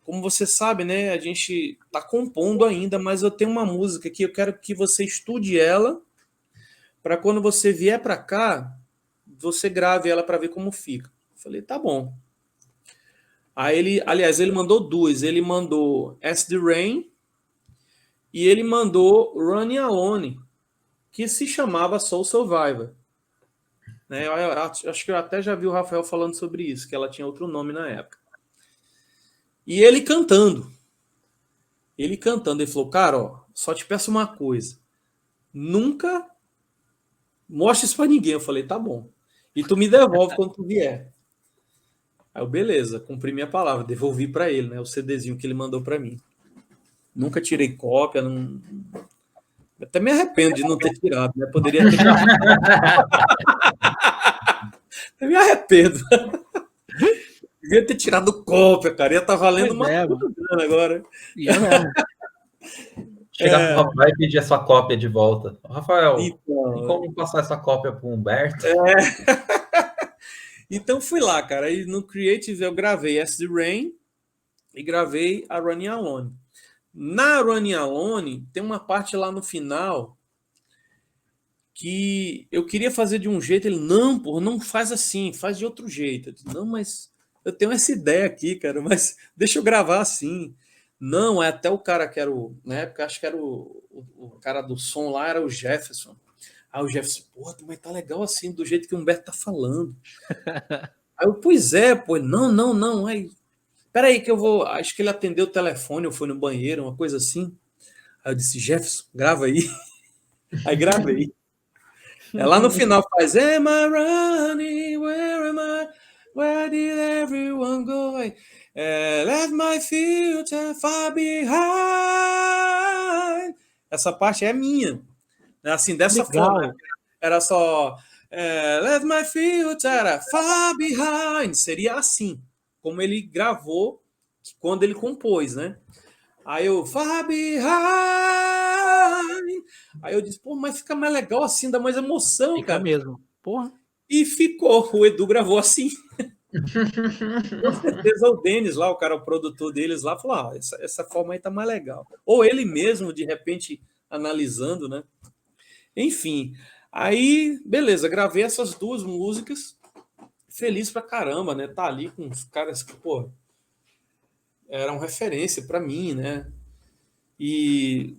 Speaker 3: como você sabe, né? A gente tá compondo ainda, mas eu tenho uma música que eu quero que você estude ela, para quando você vier para cá, você grave ela para ver como fica. Eu falei, tá bom. Aí ele mandou duas. Ele mandou As the Rain e ele mandou Running Alone, que se chamava Soul Survivor. Né? Eu acho que eu até já vi o Rafael falando sobre isso, que ela tinha outro nome na época. E ele cantando. Ele falou, cara, ó, só te peço uma coisa. Nunca mostre isso pra ninguém. Eu falei, tá bom. E tu me devolve quando tu vier. Aí eu, beleza, cumpri minha palavra, devolvi para ele, né, o CDzinho que ele mandou para mim. Nunca tirei cópia, não... Até me arrependo de não ter tirado, né? Poderia ter. Eu me arrependo. Devia ter tirado cópia, cara. Ia estar valendo uma grana agora.
Speaker 2: Chegar pro Rafael e pedir a sua cópia de volta. Rafael, então, e como passar essa cópia para o Humberto?
Speaker 3: Então fui lá, cara. E no Creative eu gravei As the Rain e gravei a Running Alone. Na Running Alone tem uma parte lá no final que eu queria fazer de um jeito. Ele, não, porra, não faz assim, faz de outro jeito. Eu disse, não, mas eu tenho essa ideia aqui, cara, mas deixa eu gravar assim. Não, é até o cara que era na época, acho que era o cara do som lá, era o Jefferson. Aí o Jefferson, porra, mas tá legal assim, do jeito que o Humberto tá falando. Aí eu, pois é, pô, não. Aí, peraí que eu vou, acho que ele atendeu o telefone, ou foi no banheiro, uma coisa assim. Aí eu disse, Jefferson, grava aí. Aí gravei. Lá no final faz, am I running, where am I, where did everyone go? Left my future far behind. Essa parte é minha. Assim, dessa forma. Era só left my future far behind. Seria assim, como ele gravou quando ele compôs, né? Aí eu, far behind. Aí eu disse, pô, mas fica mais legal assim, dá mais emoção,
Speaker 1: fica,
Speaker 3: cara.
Speaker 1: Fica mesmo. Porra.
Speaker 3: E ficou. O Edu gravou assim. Com certeza o Denis lá, o cara, o produtor deles lá, falou, essa forma aí tá mais legal. Ou ele mesmo, de repente, analisando, né? Enfim, aí, beleza, gravei essas duas músicas, feliz pra caramba, né? Tá ali com os caras que, pô, eram referência para mim, né? E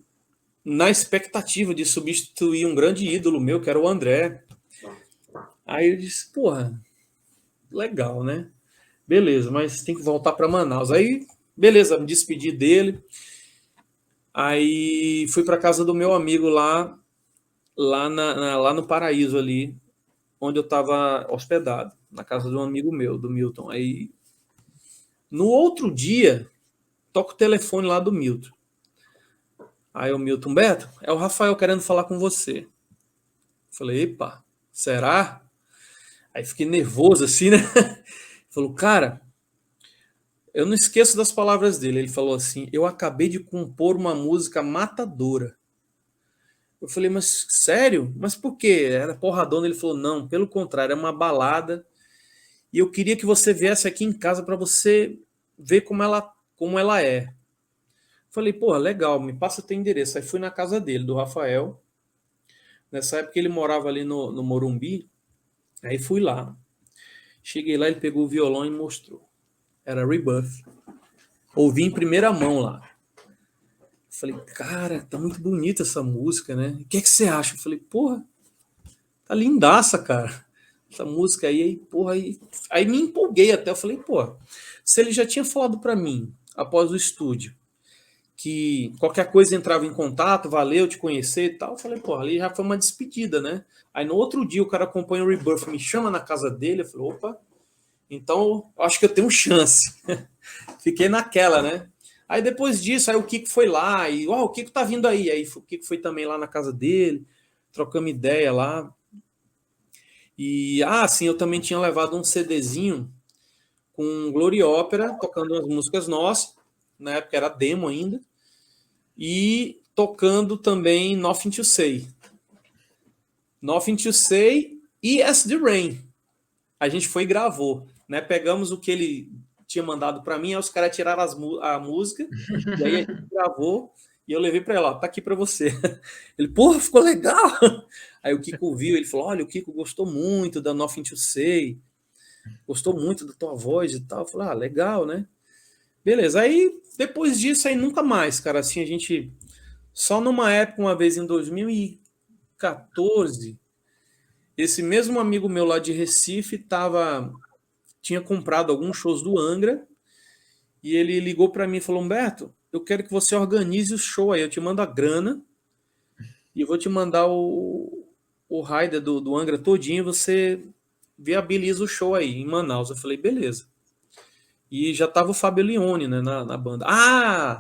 Speaker 3: na expectativa de substituir um grande ídolo meu, que era o André. Aí eu disse, porra, legal, né? Beleza, mas tem que voltar para Manaus. Aí, beleza, me despedi dele. Aí fui para casa do meu amigo lá lá no Paraíso ali, onde eu estava hospedado, na casa de um amigo meu, do Milton. Aí, no outro dia, toca o telefone lá do Milton. Aí o Milton, Beto, é o Rafael querendo falar com você. Falei, epa, será? Aí fiquei nervoso assim, né? Falou, cara, eu não esqueço das palavras dele. Ele falou assim, eu acabei de compor uma música matadora. Eu falei, mas sério? Mas por quê? Era porradona? Ele falou, não, pelo contrário, é uma balada. E eu queria que você viesse aqui em casa para você ver como ela é. Falei, pô, legal, me passa teu endereço. Aí fui na casa dele, do Rafael. Nessa época ele morava ali no Morumbi. Aí fui lá. Cheguei lá, ele pegou o violão e mostrou. Era Rebuff. Ouvi em primeira mão lá. Falei, cara, tá muito bonita essa música, né? O que é que você acha? Eu falei, porra, tá lindaça, cara. Essa música aí, porra, aí me empolguei até. Eu falei, pô, se ele já tinha falado para mim, após o estúdio, que qualquer coisa entrava em contato, valeu te conhecer e tal, eu falei, pô, ali já foi uma despedida, né? Aí no outro dia o cara acompanha o Rebirth, me chama na casa dele, eu falei, opa, então acho que eu tenho chance. Fiquei naquela, né? Aí depois disso, aí o Kiko foi lá, e o Kiko tá vindo aí. Aí o Kiko foi também lá na casa dele, trocamos ideia lá. E, sim, eu também tinha levado um CDzinho com Glory Opera, tocando as músicas nossas, na época era demo ainda, e tocando também Nothing to Say. Nothing to Say e As the Rain. A gente foi e gravou, né? Pegamos o que ele tinha mandado para mim, aí os caras tiraram a música, e aí a gente gravou, e eu levei para ela, ó, tá aqui para você. Ele, porra, ficou legal! Aí o Kiko viu, ele falou, olha, o Kiko gostou muito da Nothing to Say, gostou muito da tua voz e tal. Eu falei, legal, né? Beleza, aí depois disso, aí nunca mais, cara, assim, a gente, só numa época, uma vez em 2014, esse mesmo amigo meu lá de Recife tinha comprado alguns shows do Angra, e ele ligou para mim e falou, Humberto, eu quero que você organize o show aí, eu te mando a grana, e eu vou te mandar o rider do Angra todinho, você viabiliza o show aí, em Manaus. Eu falei, beleza. E já tava o Fábio Leone, né, na banda.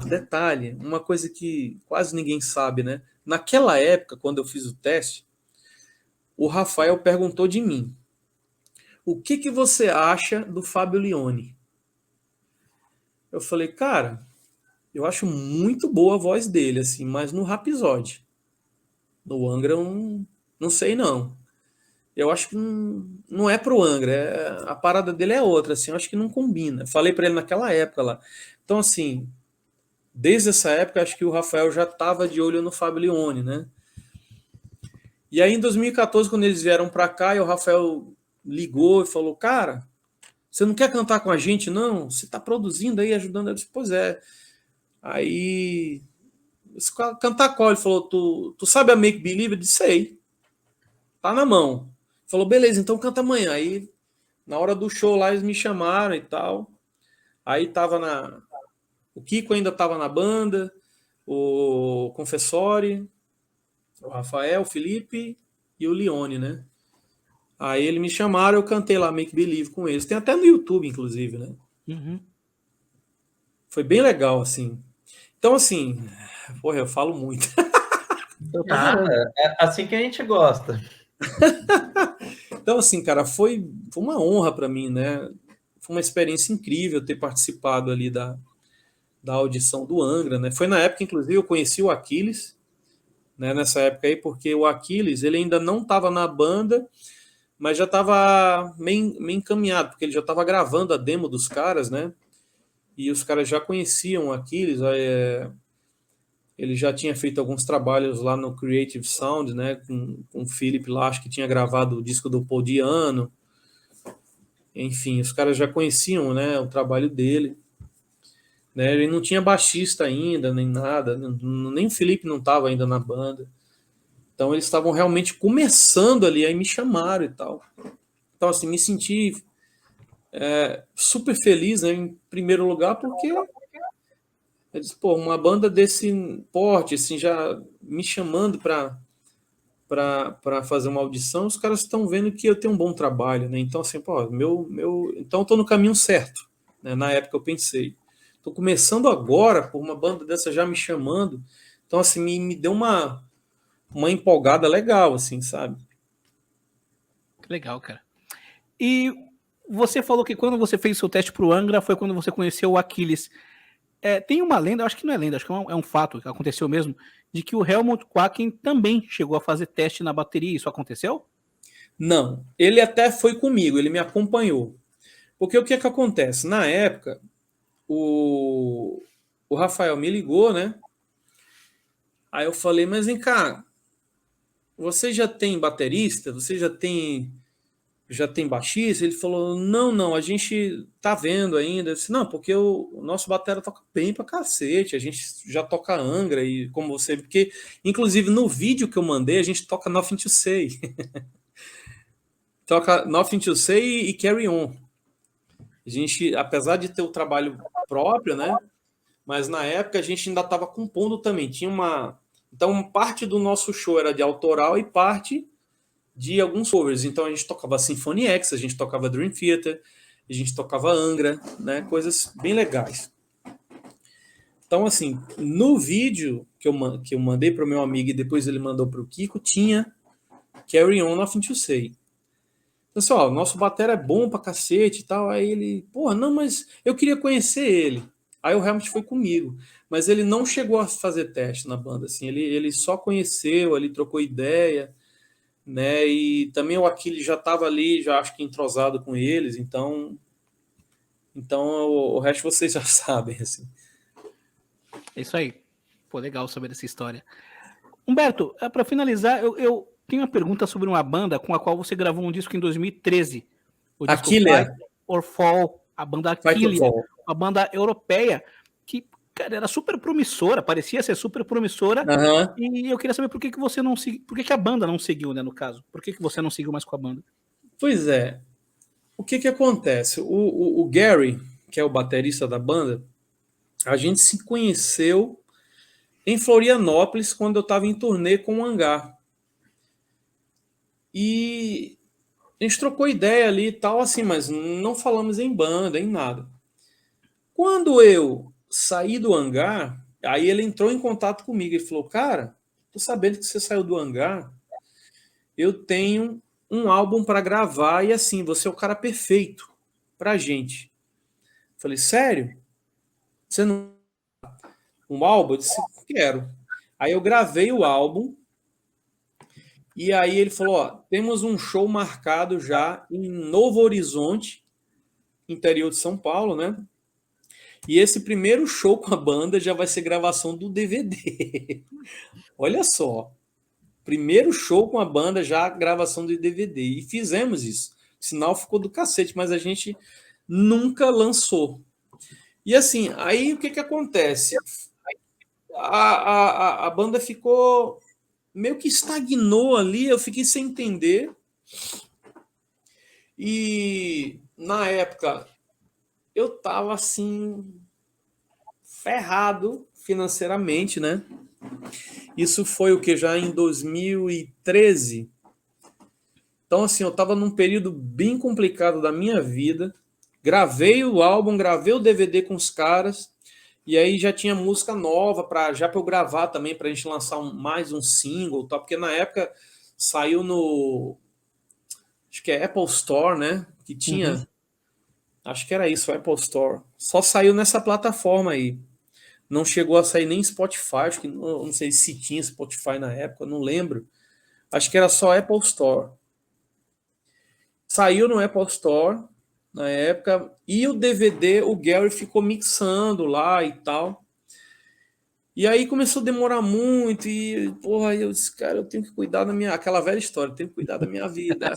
Speaker 3: Detalhe, uma coisa que quase ninguém sabe, né? Naquela época, quando eu fiz o teste, o Rafael perguntou de mim, o que você acha do Fábio Leone? Eu falei, cara, eu acho muito boa a voz dele, assim, mas no Rhapsody. No Angra, eu não sei não. Eu acho que não é pro Angra. A parada dele é outra, assim, eu acho que não combina. Falei para ele naquela época lá. Então, assim, desde essa época, acho que o Rafael já estava de olho no Fábio Leone, né? E aí, em 2014, quando eles vieram para cá, e o Rafael ligou e falou, cara, você não quer cantar com a gente, não? Você está produzindo aí, ajudando? Eu disse, pois é. Aí, cantar qual? Ele falou, tu sabe a Make Believe? Eu disse, sei. Tá na mão. Falou, beleza, então canta amanhã. Aí, na hora do show lá, eles me chamaram e tal. Aí o Kiko ainda tava na banda, o Confessori, o Rafael, o Felipe e o Leone, né? Aí eles me chamaram, eu cantei lá Make Believe com eles. Tem até no YouTube, inclusive, né?
Speaker 1: Uhum.
Speaker 3: Foi bem legal, assim. Então, assim, porra, eu falo muito.
Speaker 2: É assim que a gente gosta.
Speaker 3: Então, assim, cara, foi uma honra para mim, né? Foi uma experiência incrível ter participado ali da audição do Angra, né? Foi na época, inclusive, eu conheci o Aquiles, né? Nessa época aí, porque o Aquiles, ele ainda não estava na banda, mas já estava meio encaminhado, porque ele já estava gravando a demo dos caras, né? E os caras já conheciam o Aquiles, ele já tinha feito alguns trabalhos lá no Creative Sound, né? Com o Philip lá, acho que tinha gravado o disco do Paul Di'Anno. Enfim, os caras já conheciam, né, o trabalho dele. Né? Ele não tinha baixista ainda, nem nada, nem o Felipe não estava ainda na banda. Então eles estavam realmente começando ali, aí me chamaram e tal. Então, assim, me senti super feliz, né, em primeiro lugar, porque eu disse, pô, uma banda desse porte, assim, já me chamando para para fazer uma audição, os caras estão vendo que eu tenho um bom trabalho, né? Então, assim, pô, então eu tô no caminho certo, né? Na época eu pensei. Tô começando agora, por uma banda dessa já me chamando. Então, assim, me deu uma empolgada legal, assim, sabe?
Speaker 1: Que legal, cara. E você falou que quando você fez o seu teste pro Angra foi quando você conheceu o Aquiles. Tem uma lenda, eu acho que não é lenda, acho que é um fato que aconteceu mesmo, de que o Helmut Quaken também chegou a fazer teste na bateria. Isso aconteceu?
Speaker 3: Não, ele até foi comigo, ele me acompanhou. Porque o que é que acontece? Na época, o Rafael me ligou, né? Aí eu falei, mas vem cá, você já tem baterista? Você já tem baixista? Ele falou, não, a gente tá vendo ainda. Eu disse, não, porque o nosso batera toca bem pra cacete, a gente já toca Angra, e como você... Porque, inclusive, no vídeo que eu mandei, a gente toca Nothing to Say. Toca Nothing to Say e Carry On. A gente, apesar de ter o trabalho próprio, né? Mas na época a gente ainda estava compondo também. Tinha uma... Então, parte do nosso show era de autoral e parte de alguns covers. Então a gente tocava Symphony X, a gente tocava Dream Theater, a gente tocava Angra, né? Coisas bem legais. Então, assim, no vídeo que eu mandei para o meu amigo e depois ele mandou para o Kiko, tinha Carry On, Nothing to Say. Então, assim, ó, nosso batera é bom pra cacete e tal. Aí ele, porra, não, mas eu queria conhecer ele. Aí o Helmut foi comigo. Mas ele não chegou a fazer teste na banda, assim. Ele só conheceu, ele trocou ideia, né? E também o Aquiles já estava ali, já acho que entrosado com eles, então o resto vocês já sabem, assim.
Speaker 1: É isso aí. Pô, legal saber dessa história. Humberto, para finalizar, eu tenho uma pergunta sobre uma banda com a qual você gravou um disco em 2013. O disco
Speaker 3: Aquilia.
Speaker 1: Fight or Fall, a banda Aquilia, uma banda europeia que, cara, era super promissora, parecia ser super promissora.
Speaker 3: Uhum.
Speaker 1: E eu queria saber por que você não seguiu, por que a banda não seguiu, né, no caso? Por que você não seguiu mais com a banda?
Speaker 3: Pois é. O que acontece? O Gary, que é o baterista da banda, a gente se conheceu em Florianópolis quando eu estava em turnê com o Hangar. E a gente trocou ideia ali e tal, assim, mas não falamos em banda, em nada. Quando eu saí do Hangar, aí ele entrou em contato comigo e falou, cara, tô sabendo que você saiu do Hangar, eu tenho um álbum para gravar e assim, você é o cara perfeito pra gente. Falei, sério? Você não... Um álbum? Eu disse, quero. Aí eu gravei o álbum e aí ele falou, ó, temos um show marcado já em Novo Horizonte, interior de São Paulo, né? E esse primeiro show com a banda já vai ser gravação do DVD. Olha só. Primeiro show com a banda, já gravação do DVD. E fizemos isso. O sinal ficou do cacete, mas a gente nunca lançou. E assim, aí o que acontece? A banda ficou... meio que estagnou ali, eu fiquei sem entender. E na época eu tava assim ferrado financeiramente, né? Isso foi o que já em 2013. Então assim, eu tava num período bem complicado da minha vida. Gravei o álbum, gravei o DVD com os caras. E aí já tinha música nova para eu gravar também, para a gente lançar mais um single, tá? Porque na época saiu no... acho que é Apple Store, né? Que tinha...
Speaker 1: Uhum.
Speaker 3: Acho que era isso, o Apple Store. Só saiu nessa plataforma aí. Não chegou a sair nem Spotify, acho que não sei se tinha Spotify na época, não lembro. Acho que era só Apple Store. Saiu no Apple Store na época, e o DVD, o Gary ficou mixando lá e tal. E aí começou a demorar muito, e porra, eu disse, cara, eu tenho que cuidar da minha... aquela velha história, eu tenho que cuidar da minha vida.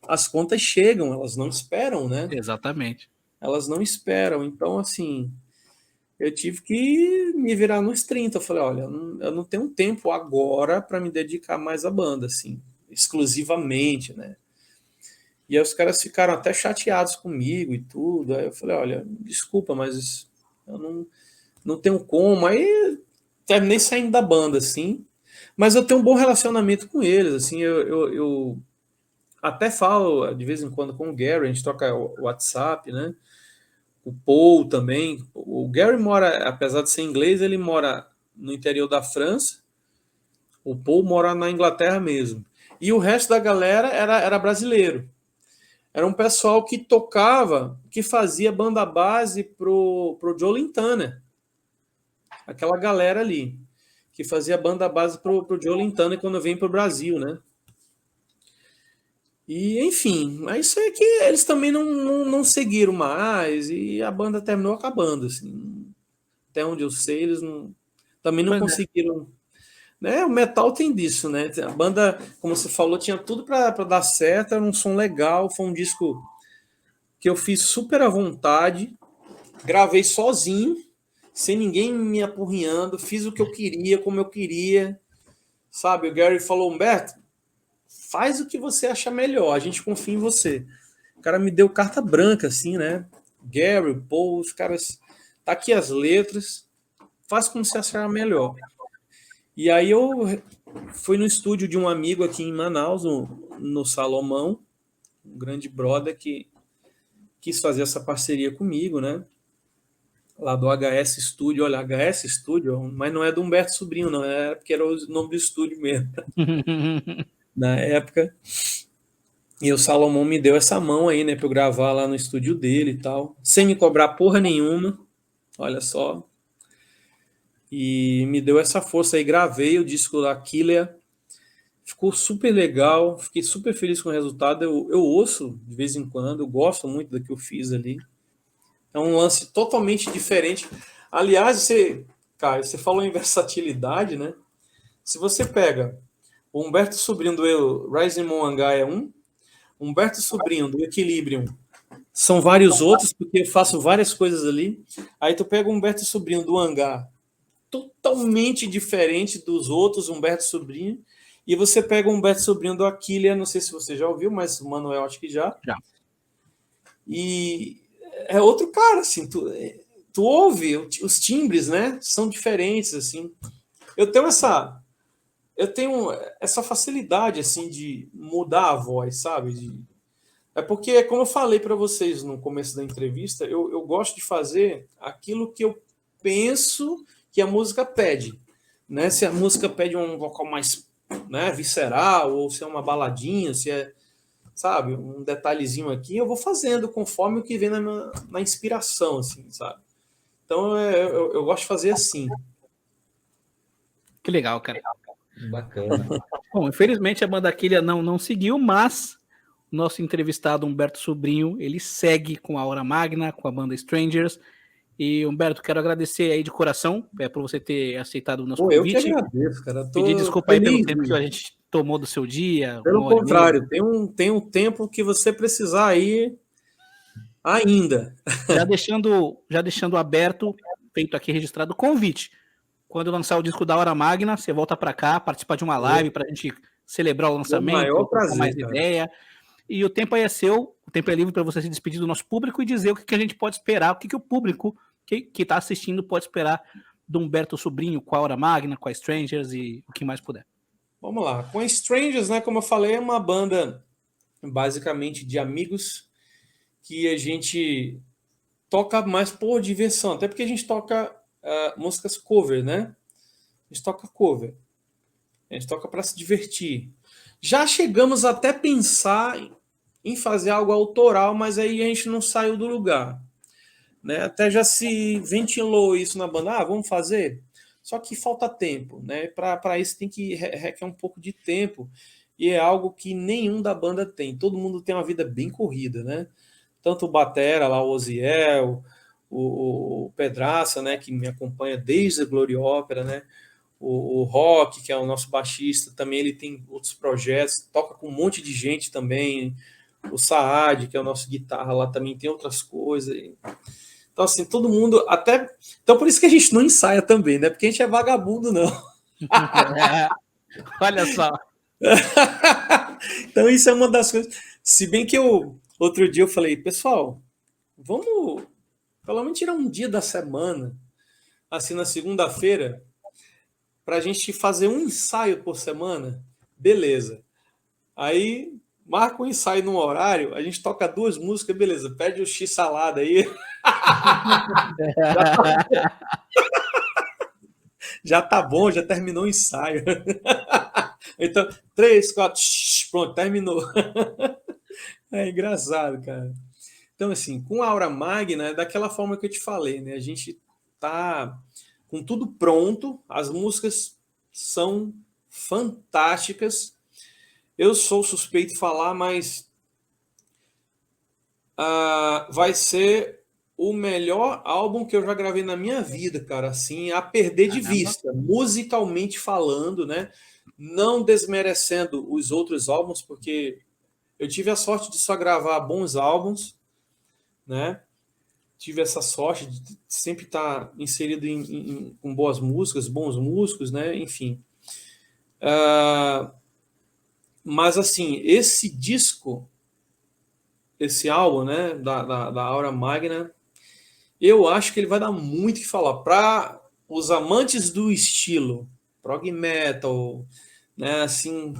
Speaker 3: As contas chegam, elas não esperam, né?
Speaker 1: Exatamente.
Speaker 3: Elas não esperam. Então, assim, eu tive que me virar nos 30. Eu falei, olha, eu não tenho tempo agora para me dedicar mais à banda, assim, exclusivamente, né? E aí os caras ficaram até chateados comigo e tudo. Aí eu falei, olha, desculpa, mas eu não tenho como. Aí terminei saindo da banda, assim. Mas eu tenho um bom relacionamento com eles, assim, eu até falo de vez em quando com o Gary, a gente troca o WhatsApp, né? O Paul também. O Gary mora, apesar de ser inglês, ele mora no interior da França. O Paul mora na Inglaterra mesmo. E o resto da galera era brasileiro. Era um pessoal que tocava, que fazia banda base pro Joe Lintana. Aquela galera ali, que fazia banda base pro Joe Lintana quando vem pro Brasil, né? E, enfim, mas isso é que eles também não seguiram mais e a banda terminou acabando, assim. Até onde eu sei, eles também não conseguiram. Né? O metal tem disso, né? A banda, como você falou, tinha tudo para dar certo, era um som legal, foi um disco que eu fiz super à vontade, gravei sozinho, sem ninguém me apurrinhando, fiz o que eu queria, como eu queria, sabe? O Gary falou, Humberto, faz o que você achar melhor, a gente confia em você. O cara me deu carta branca, assim, né? Gary, Paul, os caras, tá aqui as letras, faz como você achar melhor. E aí eu fui no estúdio de um amigo aqui em Manaus, no Salomão, um grande brother que quis fazer essa parceria comigo, né? Lá do HS Studio, olha, HS Studio, mas não é do Humberto Sobrinho, não, é porque era o nome do estúdio mesmo, na época. E o Salomão me deu essa mão aí, né, para eu gravar lá no estúdio dele e tal, sem me cobrar porra nenhuma, olha só. E me deu essa força aí, gravei o disco da Killer, ficou super legal, fiquei super feliz com o resultado, eu ouço de vez em quando, eu gosto muito do que eu fiz ali. É um lance totalmente diferente. Aliás, você falou em versatilidade, né? Se você pega o Humberto Sobrinho do Rising Moangá é um, Humberto Sobrinho do Equilibrium são vários outros, porque eu faço várias coisas ali. Aí tu pega o Humberto Sobrinho do Hangar, totalmente diferente dos outros Humberto Sobrinho, e você pega o Humberto Sobrinho do Aquilia, não sei se você já ouviu, mas o Manuel acho que já. E é outro cara, assim, tu ouve os timbres, né? São diferentes, assim. Eu tenho essa facilidade, assim, de mudar a voz, sabe? É porque, como eu falei para vocês no começo da entrevista, eu gosto de fazer aquilo que eu penso que a música pede, né? Se a música pede um vocal mais, né, visceral, ou se é uma baladinha, se é, sabe, um detalhezinho aqui, eu vou fazendo conforme o que vem na inspiração, assim, sabe? Então, eu gosto de fazer assim.
Speaker 1: Que legal, cara.
Speaker 2: Bacana.
Speaker 1: Bom, infelizmente a banda Aquilha não seguiu, mas o nosso entrevistado Humberto Sobrinho, ele segue com a Hora Magna, com a banda Strangers. E, Humberto, quero agradecer aí de coração por você ter aceitado o nosso convite.
Speaker 3: Eu que agradeço, cara.
Speaker 1: Pedir desculpa aí pelo tempo que a gente tomou do seu dia.
Speaker 3: Pelo contrário, tem um tempo que você precisar aí ainda.
Speaker 1: Já deixando aberto, feito aqui registrado o convite. Quando lançar o disco da Hora Magna, você volta para cá, participar de uma live para a gente celebrar o lançamento,
Speaker 3: maior prazer,
Speaker 1: com mais ideia. E o tempo aí é seu, o tempo é livre para você se despedir do nosso público e dizer o que a gente pode esperar, o que o público que está assistindo pode esperar do Humberto Sobrinho com a Hora Magna, com a Strangers e o que mais puder.
Speaker 3: Vamos lá. Com a Strangers, né, como eu falei, é uma banda basicamente de amigos que a gente toca mais por diversão, até porque a gente toca músicas cover, né? A gente toca cover. A gente toca para se divertir. Já chegamos até a pensar em fazer algo autoral, mas aí a gente não saiu do lugar. Né? Até já se ventilou isso na banda. Vamos fazer? Só que falta tempo. Né? Para isso tem que requer um pouco de tempo. E é algo que nenhum da banda tem. Todo mundo tem uma vida bem corrida. Né? Tanto o batera, lá, o Oziel, o Pedraça, né, que me acompanha desde a Glory Opera, né? O Rock, que é o nosso baixista, também ele tem outros projetos, toca com um monte de gente também. O Saad, que é o nosso guitarra lá, também tem outras coisas. Então, assim, todo mundo até... Então, por isso que a gente não ensaia também, né? Porque a gente é vagabundo, não.
Speaker 1: Olha só.
Speaker 3: Então, isso é uma das coisas... Se bem que outro dia eu falei, pessoal, vamos pelo menos tirar um dia da semana, assim, na segunda-feira, para a gente fazer um ensaio por semana. Beleza. Aí marca um ensaio num horário, a gente toca 2 músicas, beleza, pede o X-salada aí. Já tá bom, já terminou o ensaio. Então, 3, 4, pronto, terminou. É engraçado, cara. Então, assim, com a Aura Magna, é daquela forma que eu te falei, né? A gente tá com tudo pronto, as músicas são fantásticas. Eu sou suspeito de falar, mas vai ser o melhor álbum que eu já gravei na minha vida, cara, assim, a perder de vista, musicalmente falando, né? Não desmerecendo os outros álbuns, porque eu tive a sorte de só gravar bons álbuns, né? Tive essa sorte de sempre estar inserido com boas músicas, bons músicos, né? Enfim. Mas, assim, esse disco, esse álbum, né, da Aura Magna, eu acho que ele vai dar muito o que falar. Para os amantes do estilo prog metal, né, assim,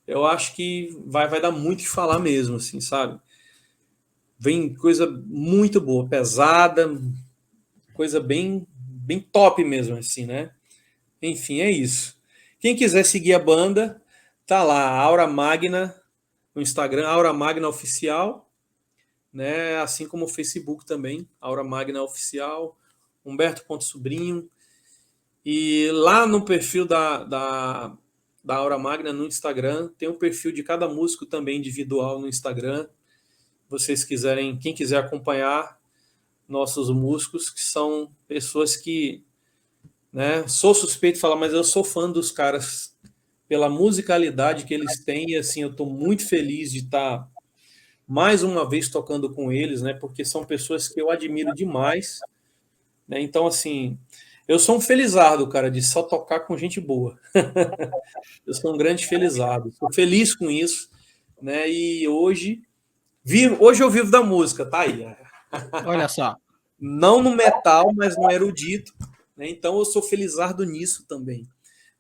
Speaker 3: eu acho que vai dar muito o que falar mesmo, assim, sabe? Vem coisa muito boa, pesada, coisa bem top mesmo, assim, né? Enfim, é isso. Quem quiser seguir a banda, tá lá, Aura Magna, no Instagram, Aura Magna Oficial, né? Assim como o Facebook também, Aura Magna Oficial, Humberto.Sobrinho. E lá no perfil da Aura Magna no Instagram, tem um perfil de cada músico também individual no Instagram. Vocês quiserem, quem quiser acompanhar nossos músicos, que são pessoas que, né, sou suspeito de falar, mas eu sou fã dos caras pela musicalidade que eles têm, e assim, eu estou muito feliz de estar mais uma vez tocando com eles, né, porque são pessoas que eu admiro demais, né, então, assim, eu sou um felizardo, cara, de só tocar com gente boa. Eu sou um grande felizardo, estou feliz com isso, né, e hoje eu vivo da música, tá aí.
Speaker 1: Olha só.
Speaker 3: Não no metal, mas no erudito, né, então eu sou felizardo nisso também.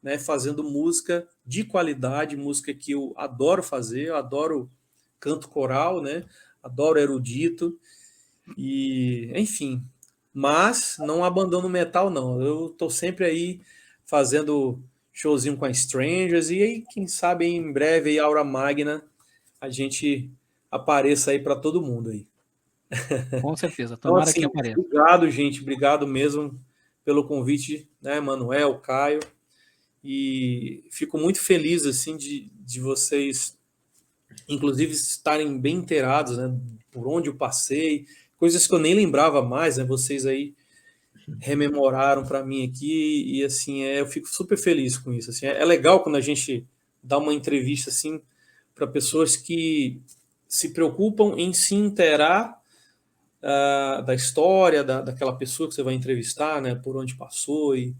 Speaker 3: Né, fazendo música de qualidade, música que eu adoro fazer, eu adoro canto coral, né, adoro erudito, e enfim, mas não abandono o metal, não. Eu estou sempre aí fazendo showzinho com a Strangers, e aí, quem sabe, em breve, aí, Aura Magna, a gente apareça aí para todo mundo aí.
Speaker 1: Com certeza,
Speaker 3: Então,
Speaker 1: tomara
Speaker 3: assim,
Speaker 1: que apareça.
Speaker 3: obrigado, gente, obrigado mesmo pelo convite, né, Manuel, Caio, e fico muito feliz, assim, de vocês, inclusive, estarem bem inteirados, né, por onde eu passei, coisas que eu nem lembrava mais, né, vocês aí rememoraram para mim aqui, e assim, eu fico super feliz com isso, assim, é legal quando a gente dá uma entrevista, assim, para pessoas que se preocupam em se inteirar da história daquela pessoa que você vai entrevistar, né, por onde passou e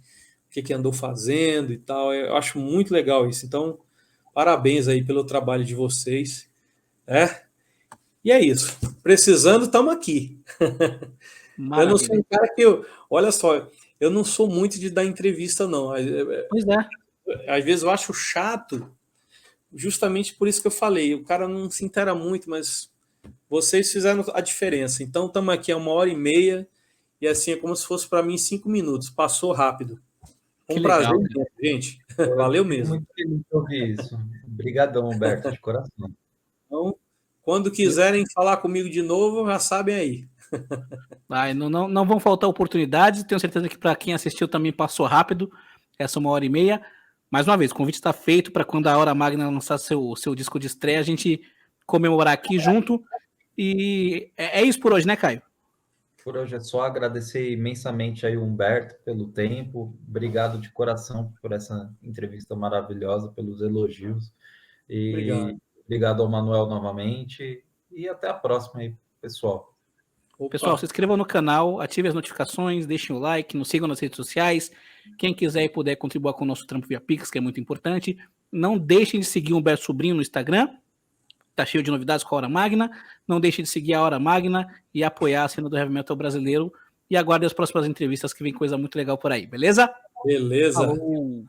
Speaker 3: o que andou fazendo e tal. Eu acho muito legal isso. Então, parabéns aí pelo trabalho de vocês. Né? E é isso. Precisando, estamos aqui. Maravilha. Eu não sou um cara que... olha só, eu não sou muito de dar entrevista, não.
Speaker 1: Pois é.
Speaker 3: Às vezes eu acho chato, justamente por isso que eu falei. O cara não se inteira muito, mas vocês fizeram a diferença. Então, estamos aqui há 1h30 e assim é como se fosse para mim 5 minutos. Passou rápido. Um prazer, gente. Valeu mesmo.
Speaker 2: Muito feliz de ouvir isso. Obrigadão, Humberto, de coração.
Speaker 3: Então, quando quiserem falar comigo de novo, já sabem aí.
Speaker 1: Não vão faltar oportunidades. Tenho certeza que para quem assistiu também passou rápido essa 1h30. Mais uma vez, o convite está feito para quando a Aura Magna lançar seu disco de estreia, a gente comemorar aqui junto. E é isso por hoje, né, Caio?
Speaker 2: Por hoje é só agradecer imensamente aí o Humberto pelo tempo. Obrigado de coração por essa entrevista maravilhosa, pelos elogios. E obrigado ao Manuel novamente. E até a próxima aí, pessoal.
Speaker 1: Opa. Pessoal, se inscrevam no canal, ativem as notificações, deixem o like, nos sigam nas redes sociais. Quem quiser e puder contribuir com o nosso trampo via Pix, que é muito importante. Não deixem de seguir o Humberto Sobrinho no Instagram. Tá cheio de novidades com a Aura Magna. Não deixe de seguir a Aura Magna e apoiar a cena do heavy metal brasileiro. E aguarde as próximas entrevistas, que vem coisa muito legal por aí, beleza?
Speaker 3: Beleza.
Speaker 1: Falou.